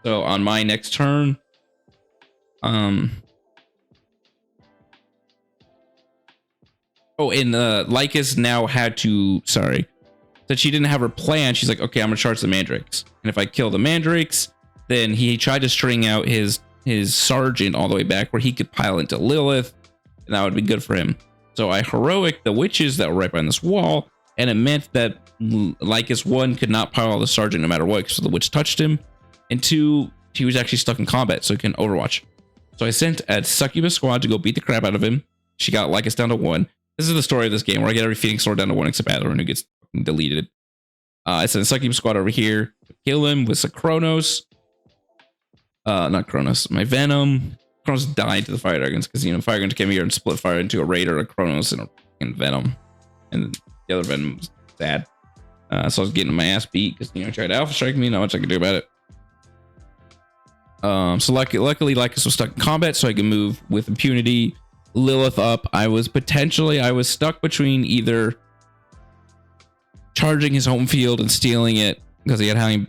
So on my next turn, oh, and Lycus now had to, that she didn't have her plan. She's like, okay, I'm gonna charge the Mandrakes, and if I kill the Mandrakes, then he tried to string out his sergeant all the way back where he could pile into Lilith, and that would be good for him. So I heroic the witches that were right behind this wall, and it meant that Lycus 1 could not pile the sergeant no matter what, so the witch touched him, and 2, he was actually stuck in combat, so he can overwatch. So I sent a Succubus squad to go beat the crap out of him. She got Lycus down to 1. This is the story of this game, where I get every Phoenix Sword down to 1 except Adderun, who gets deleted. I sent a Succubus squad over here to kill him with some Kronos. Not Kronos, my Venom. Kronos died to the Fire Dragons because, Fire Dragons came here and split fire into a Raider, a Kronos, and a Venom. And the other Venom was sad. So I was getting my ass beat because, tried to alpha strike me, not much I could do about it. So luckily Lycus was stuck in combat, so I could move with impunity. Lilith up. I was stuck between either charging his home field and stealing it because he had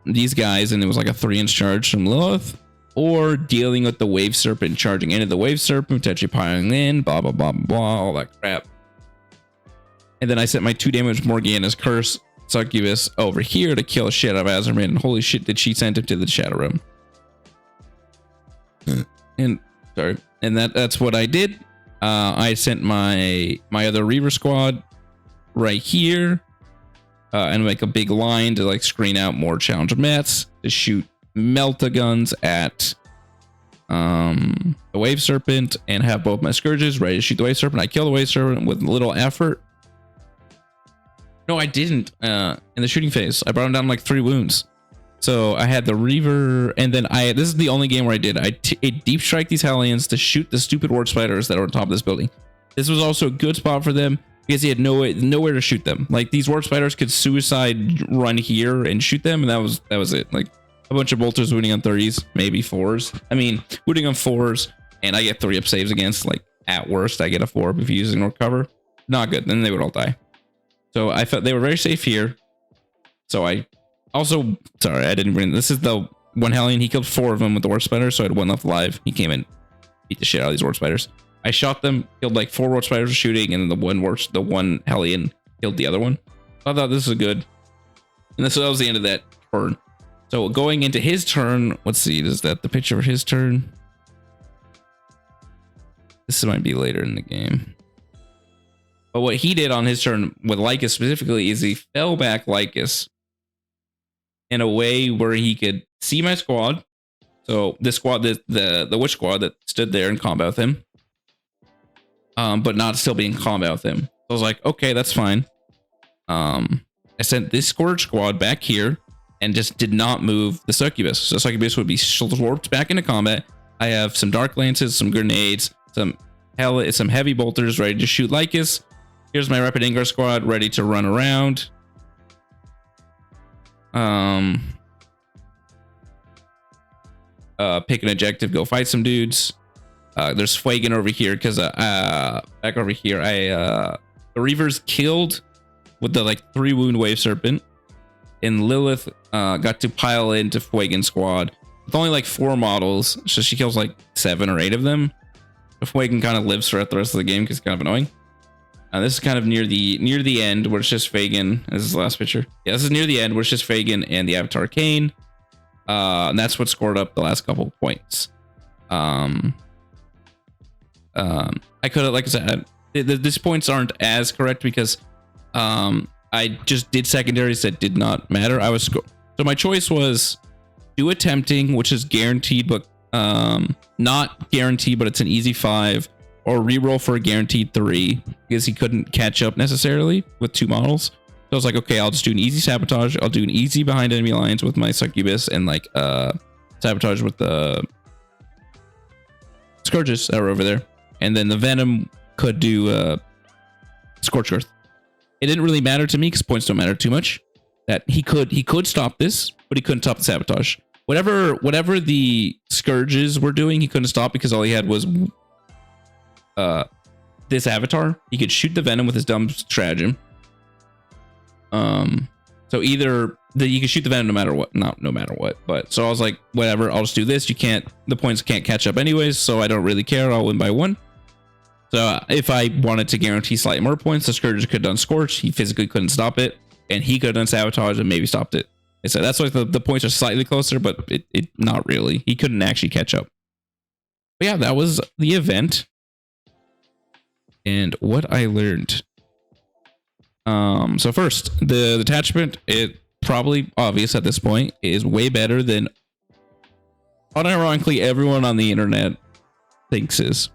these guys, and it was like a 3-inch charge from Lilith, or dealing with the Wave Serpent, charging into the Wave Serpent, potentially piling in, blah blah blah blah, all that crap. And then I sent my 2 damage Morgana's Curse Succubus over here to kill a shit out of Azraman, and holy shit did she send him to the Shadow Realm. And that's what I did. I sent my other Reaver squad right here, and make a big line to like screen out more challenge mets to shoot Melta guns at the Wave Serpent, and have both my Scourges ready to shoot the Wave Serpent. I killed the Wave Serpent with little effort. No, I didn't. In the shooting phase, I brought him down like 3 wounds. So I had the Reaver, and then this is the only game where I deep strike these Hellions to shoot the stupid Ward Spiders that are on top of this building. This was also a good spot for them because he had nowhere to shoot them. Like, these Ward Spiders could suicide run here and shoot them, and that was it. Like, a bunch of bolters wounding on 30s, maybe 4s. I mean, wounding on 4s, and I get 3 up saves against, like, at worst, I get a 4 if you using recover. Not good. Then they would all die. So I felt they were very safe here. So I also, sorry, I didn't bring, this is the one Hellion. He killed 4 of them with the Warp Spider, so I had 1 left alive. He came and beat the shit out of these Warp Spiders. I shot them, killed like 4 Warp Spiders shooting, and then the one Hellion killed the other one. I thought this was good. And so that was the end of that turn. So going into his turn, let's see, is that the picture of his turn? This might be later in the game. But what he did on his turn with Lycus specifically is he fell back Lycus in a way where he could see my squad. So this squad, the Witch squad that stood there in combat with him, but not still be in combat with him. So I was like, okay, that's fine. I sent this Scourge squad back here and just did not move the Succubus. So Succubus would be warped back into combat. I have some Dark Lances, some grenades, some heavy bolters ready to shoot Lycus. Here's my Rapid Ingar squad ready to run around. Pick an objective, go fight some dudes. There's Fuegan over here because back over here, the Reavers killed with the like 3 wound wave serpent, and Lilith got to pile into Fuegan's squad with only like 4 models, so she kills like 7 or 8 of them. Fuegan kind of lives throughout the rest of the game because it's kind of annoying. This is kind of near the end where it's just Fagin. This is the last picture. Yeah, this is near the end where it's just Fagin and the Avatar Kane. And that's what scored up the last couple of points. I could have, like I said, these points aren't as correct because I just did secondaries that did not matter. So my choice was do a tempting, which is guaranteed, but not guaranteed, but it's an easy 5. Or reroll for a guaranteed 3 because he couldn't catch up necessarily with 2 models. So I was like, okay, I'll just do an easy sabotage. I'll do an easy behind enemy lines with my Succubus and like sabotage with the Scourges that were over there. And then the Venom could do Scorch Earth. It didn't really matter to me because points don't matter too much. That he could stop this, but he couldn't stop the sabotage. Whatever the Scourges were doing, he couldn't stop because all he had was this Avatar. He could shoot the Venom with his dumb stratagem. So either you can shoot the Venom no matter what, not no matter what. But so I was like, whatever, I'll just do this. The points can't catch up anyways, so I don't really care. I'll win by 1. So if I wanted to guarantee slightly more points, the Scourge could have done Scorch. He physically couldn't stop it, and he could have done Sabotage and maybe stopped it. So that's why the points are slightly closer, but it not really. He couldn't actually catch up. But yeah, that was the event. And what I learned. So first, the detachment, it probably obvious at this point, is way better than unironically everyone on the internet thinks is.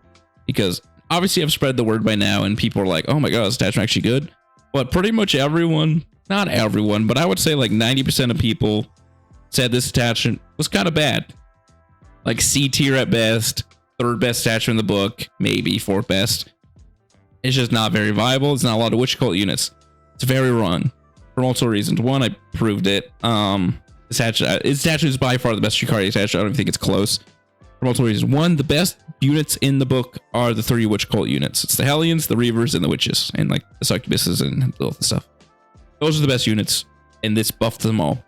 Because obviously I've spread the word by now and people are like, oh my god, this detachment actually good. But pretty much everyone, not everyone, but I would say like 90% of people said this attachment was kind of bad. Like C tier at best, 3rd best attachment in the book, maybe 4th best. It's just not very viable. It's not a lot of Witch Cult units. It's very wrong for multiple reasons. One, I proved it. This attachment is by far the best Drukhari attachment. I don't even think it's close for multiple reasons. One, the best units in the book are the 3 Witch Cult units. It's the Hellions, the Reavers, and the Witches, and like the Succubuses and stuff. Those are the best units, and this buffed them all.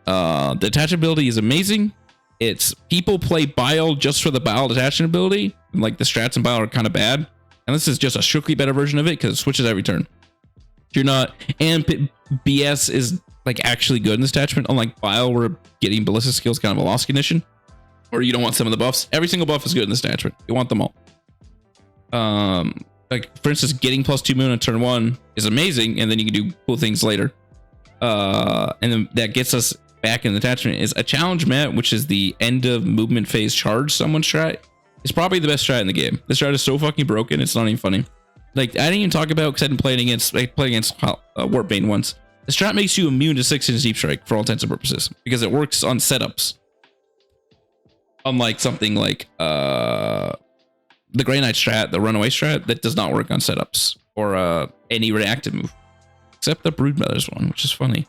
The attachment ability is amazing. It's people play Bile just for the Bile detachment ability. And like the strats in Bile are kind of bad. And this is just a strictly better version of it because it switches every turn. You're not, and BS is like actually good in this attachment. Unlike Bile, where getting ballistic skills kind of a lost condition, or you don't want some of the buffs. Every single buff is good in this attachment. You want them all. Like for instance, getting +2 moon on turn 1 is amazing, and then you can do cool things later. And then that gets us back in the attachment is a challenge mat, which is the end of movement phase charge someone strat. It's probably the best strat in the game. This strat is so fucking broken, it's not even funny. Like, I didn't even talk about because I didn't play it against Warpbane once. The strat makes you immune to 6-inch deep strike for all intents and purposes because it works on setups. Unlike something like the Grey Knight strat, the runaway strat, that does not work on setups or any reactive move. Except the Broodmother's one, which is funny.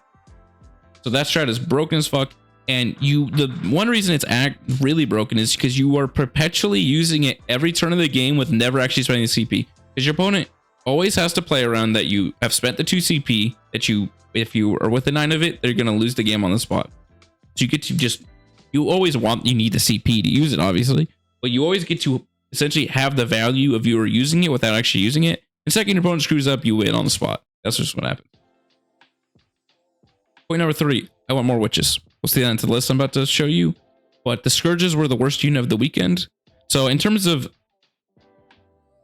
So that strat is broken as fuck. And the one reason it's really broken is because you are perpetually using it every turn of the game with never actually spending the CP. Because your opponent always has to play around that you have spent the 2 CP, that if you are within 9 of it, they're going to lose the game on the spot. So you get to you need the CP to use it, obviously, but you always get to essentially have the value of you are using it without actually using it. And second, your opponent screws up, you win on the spot. That's just what happens. Point number 3, I want more witches. We'll see that into the list I'm about to show you. But the Scourges were the worst unit of the weekend. So in terms of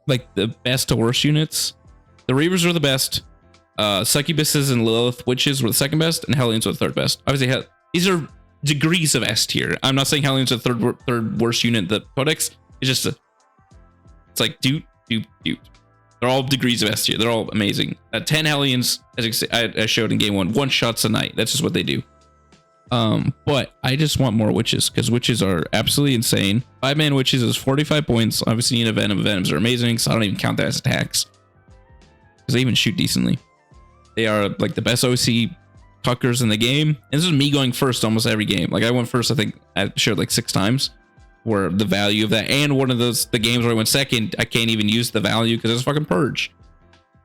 like the best to worst units, the Reavers were the best. Succubuses and Lilith Witches were the second best, and Hellions were the third best. Obviously, these are degrees of S tier. I'm not saying Hellions are the third worst unit. The Codex is just it's like dude. They're all degrees of S tier. They're all amazing. 10 Hellions, as I showed in game 1 shots a night. That's just what they do. But I just want more witches because witches are absolutely insane. 5-man witches is 45 points. Obviously, you need a venom. Venoms are amazing, so I don't even count that as attacks because they even shoot decently. They are like the best OC tuckers in the game. And this is me going first almost every game. Like I went first, I think I showed like 6 times. Where the value of that, and one of the games where I went second, I can't even use the value because it's fucking purge.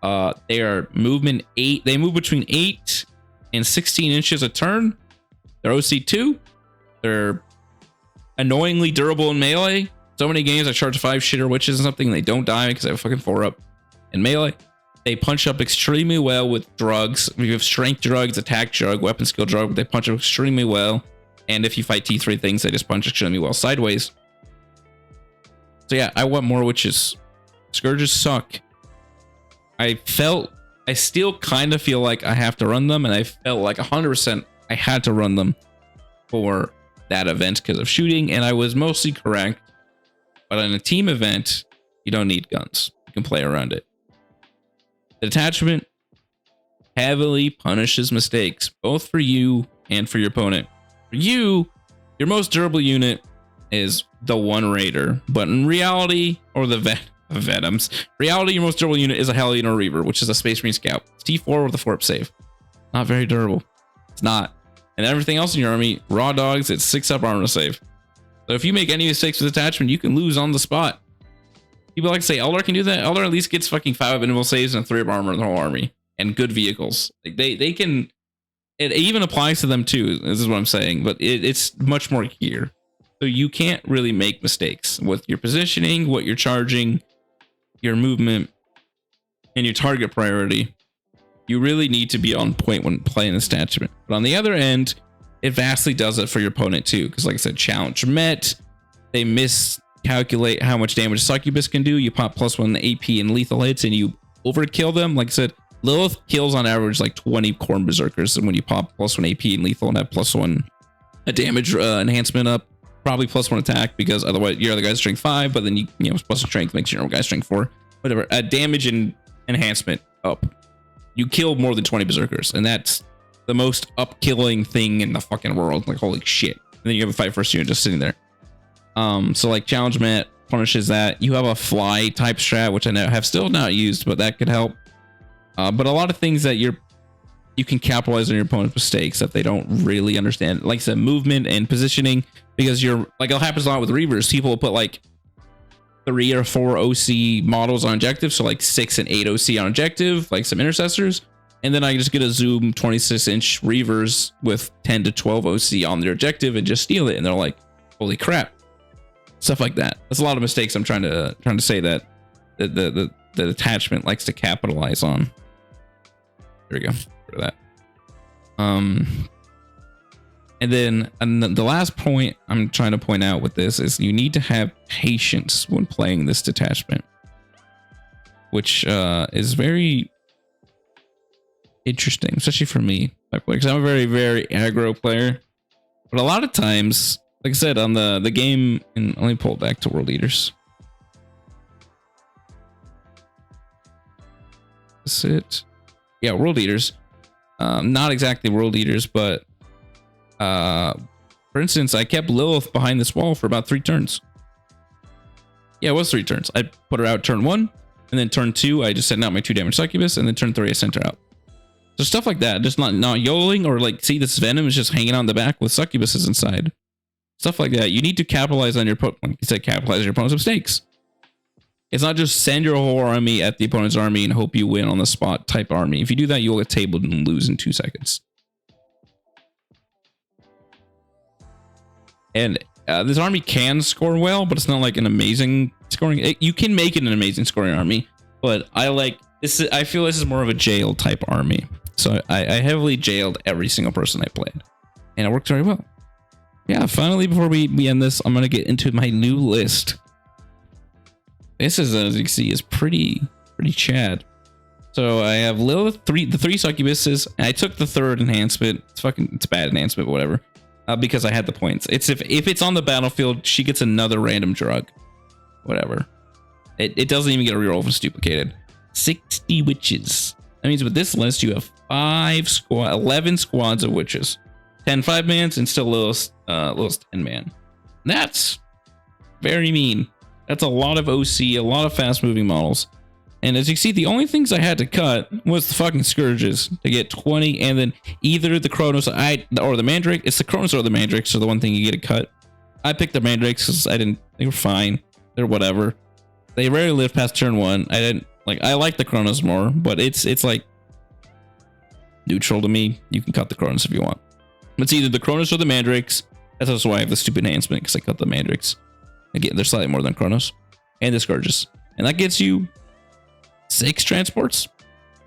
They are movement 8. They move between 8 and 16 inches a turn. They're OC2. They're annoyingly durable in melee. So many games I charge 5 shitter witches and something, and they don't die because I have a fucking 4-up in melee. They punch up extremely well with drugs. We have strength drugs, attack drug, weapon skill drug, but they punch up extremely well. And if you fight T3 things, they just punch extremely well sideways. So yeah, I want more witches. Scourges suck. I still kind of feel like I have to run them, and I felt like 100% I had to run them for that event because of shooting, and I was mostly correct. But in a team event, you don't need guns. You can play around it. The detachment heavily punishes mistakes, both for you and for your opponent. For you, your most durable unit is the one Raider, but in reality, or the Venoms, reality, your most durable unit is a Hellion or Reaver, which is a Space Marine Scout. It's T4 with a 4-up save. Not very durable. It's not. And everything else in your army, raw dogs, it's 6-up armor save. So if you make any mistakes with attachment, you can lose on the spot. People like to say Eldar can do that. Eldar at least gets fucking 5-up interval saves and 3-up armor in the whole army, and good vehicles. Like they can. It even applies to them too. This is what I'm saying, but it's much more gear. So you can't really make mistakes with your positioning, what you're charging, your movement, and your target priority. You really need to be on point when playing this attachment. But on the other end, it vastly does it for your opponent too. Because like I said, challenge met. They miscalculate how much damage Succubus can do. You pop +1 AP and lethal hits and you overkill them. Like I said, Lilith kills on average like 20 Khorne Berserkers, and when you pop +1 AP and lethal and have +1 a damage enhancement up, probably +1 attack, because otherwise your other guy's strength 5, but then you know plus strength makes your own guy strength 4, whatever. A damage and enhancement up, you kill more than 20 Berserkers, and that's the most up killing thing in the fucking world. Like holy shit! And then you have a fight first unit just sitting there. So like challenge mat punishes that. You have a fly type strat, which I know have still not used, but that could help. But a lot of things that you can capitalize on your opponent's mistakes that they don't really understand, like I said, movement and positioning, because you're like, it happens a lot with Reavers. People will put like 3 or 4 OC models on objective, so like 6 and 8 OC on objective, like some intercessors, and then I just get a zoom 26-inch Reavers with 10 to 12 OC on their objective and just steal it, and they're like, holy crap. Stuff like that. That's a lot of mistakes I'm trying to say that the attachment likes to capitalize on. There we go. For that. And then the last point I'm trying to point out with this is you need to have patience when playing this detachment, which is very interesting, especially for me, because I'm a very, very aggro player. But a lot of times, like I said, on the game, and let me pull it back to World Eaters. Is it? Yeah, World Eaters. Not exactly World Eaters, but for instance, I kept Lilith behind this wall for about 3 turns. Yeah, it was 3 turns. I put her out turn 1, and then turn 2, I just sent out my 2 damage Succubus, and then turn 3, I sent her out. So stuff like that, just not yodeling, or like, see, this venom is just hanging on the back with succubuses inside. Stuff like that. You need to capitalize on your opponent. Like you said, capitalize on your opponent's mistakes. It's not just send your whole army at the opponent's army and hope you win on the spot type army. If you do that, you'll get tabled and lose in 2 seconds. And this army can score well, but it's not like an amazing scoring. You can make it an amazing scoring army, but I like this. I feel this is more of a jail type army. So I heavily jailed every single person I played, and it worked very well. Yeah, finally, before we end this, I'm going to get into my new list. This is, as you can see, is pretty chad. So I have Lilith, the three succubuses, and I took the third enhancement. It's bad enhancement, but whatever. Because I had the points. It's if it's on the battlefield, she gets another random drug. Whatever. It doesn't even get a reroll if it's duplicated. 60 witches. That means with this list, you have 11 squads of witches. 10 5-mans and still Lilith's 10-man. That's very mean. That's a lot of OC, a lot of fast-moving models. And as you see, the only things I had to cut was the fucking Scourges to get 20, and then either the Chronos or the Mandrake. It's the Chronos or the Mandrake, so the one thing you get a cut. I picked the Mandrakes because they were fine. They're whatever. They rarely live past turn 1. I like the Chronos more, but it's like neutral to me. You can cut the Chronos if you want. It's either the Chronos or the Mandrakes. That's also why I have the stupid enhancement, because I cut the Mandrakes. Again, they're slightly more than Chronos. And the Scourges. And that gets you 6 transports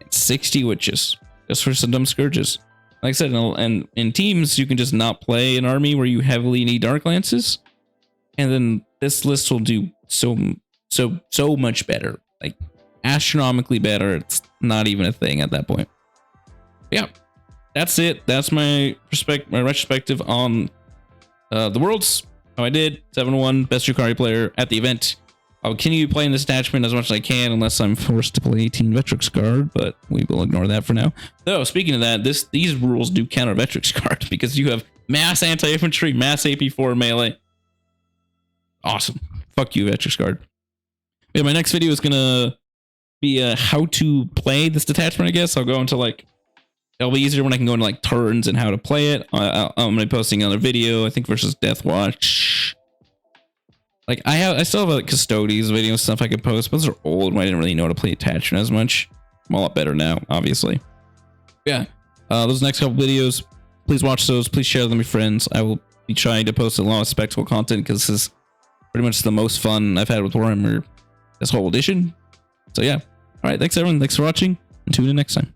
and 60 witches. Just for some dumb Scourges. Like I said, and in teams, you can just not play an army where you heavily need Dark Lances. And then this list will do so much better. Like, astronomically better. It's not even a thing at that point. Yeah. That's it. That's my retrospective on the Worlds. How I did. 7-1, best Drukhari player at the event. I'll continue playing this attachment as much as I can unless I'm forced to play 18 Vetrix Guard, but we will ignore that for now. Though, speaking of that, these rules do counter Vetrix Guard because you have mass anti-infantry, mass AP4 melee. Awesome. Fuck you, Vetrix Guard. Yeah, my next video is gonna be how to play this detachment, I guess. I'll go into like, it'll be easier when I can go into like turns and how to play it. I'm gonna be posting another video, I think versus Death Watch. Like I still have a Custodes video and stuff I could post, but those are old when I didn't really know how to play attachment as much. I'm a lot better now, obviously. Yeah, those next couple videos, please watch those. Please share them with your friends. I will be trying to post a lot of spectacle content because this is pretty much the most fun I've had with Warhammer this whole edition. So yeah, all right, thanks everyone. Thanks for watching, and tune in next time.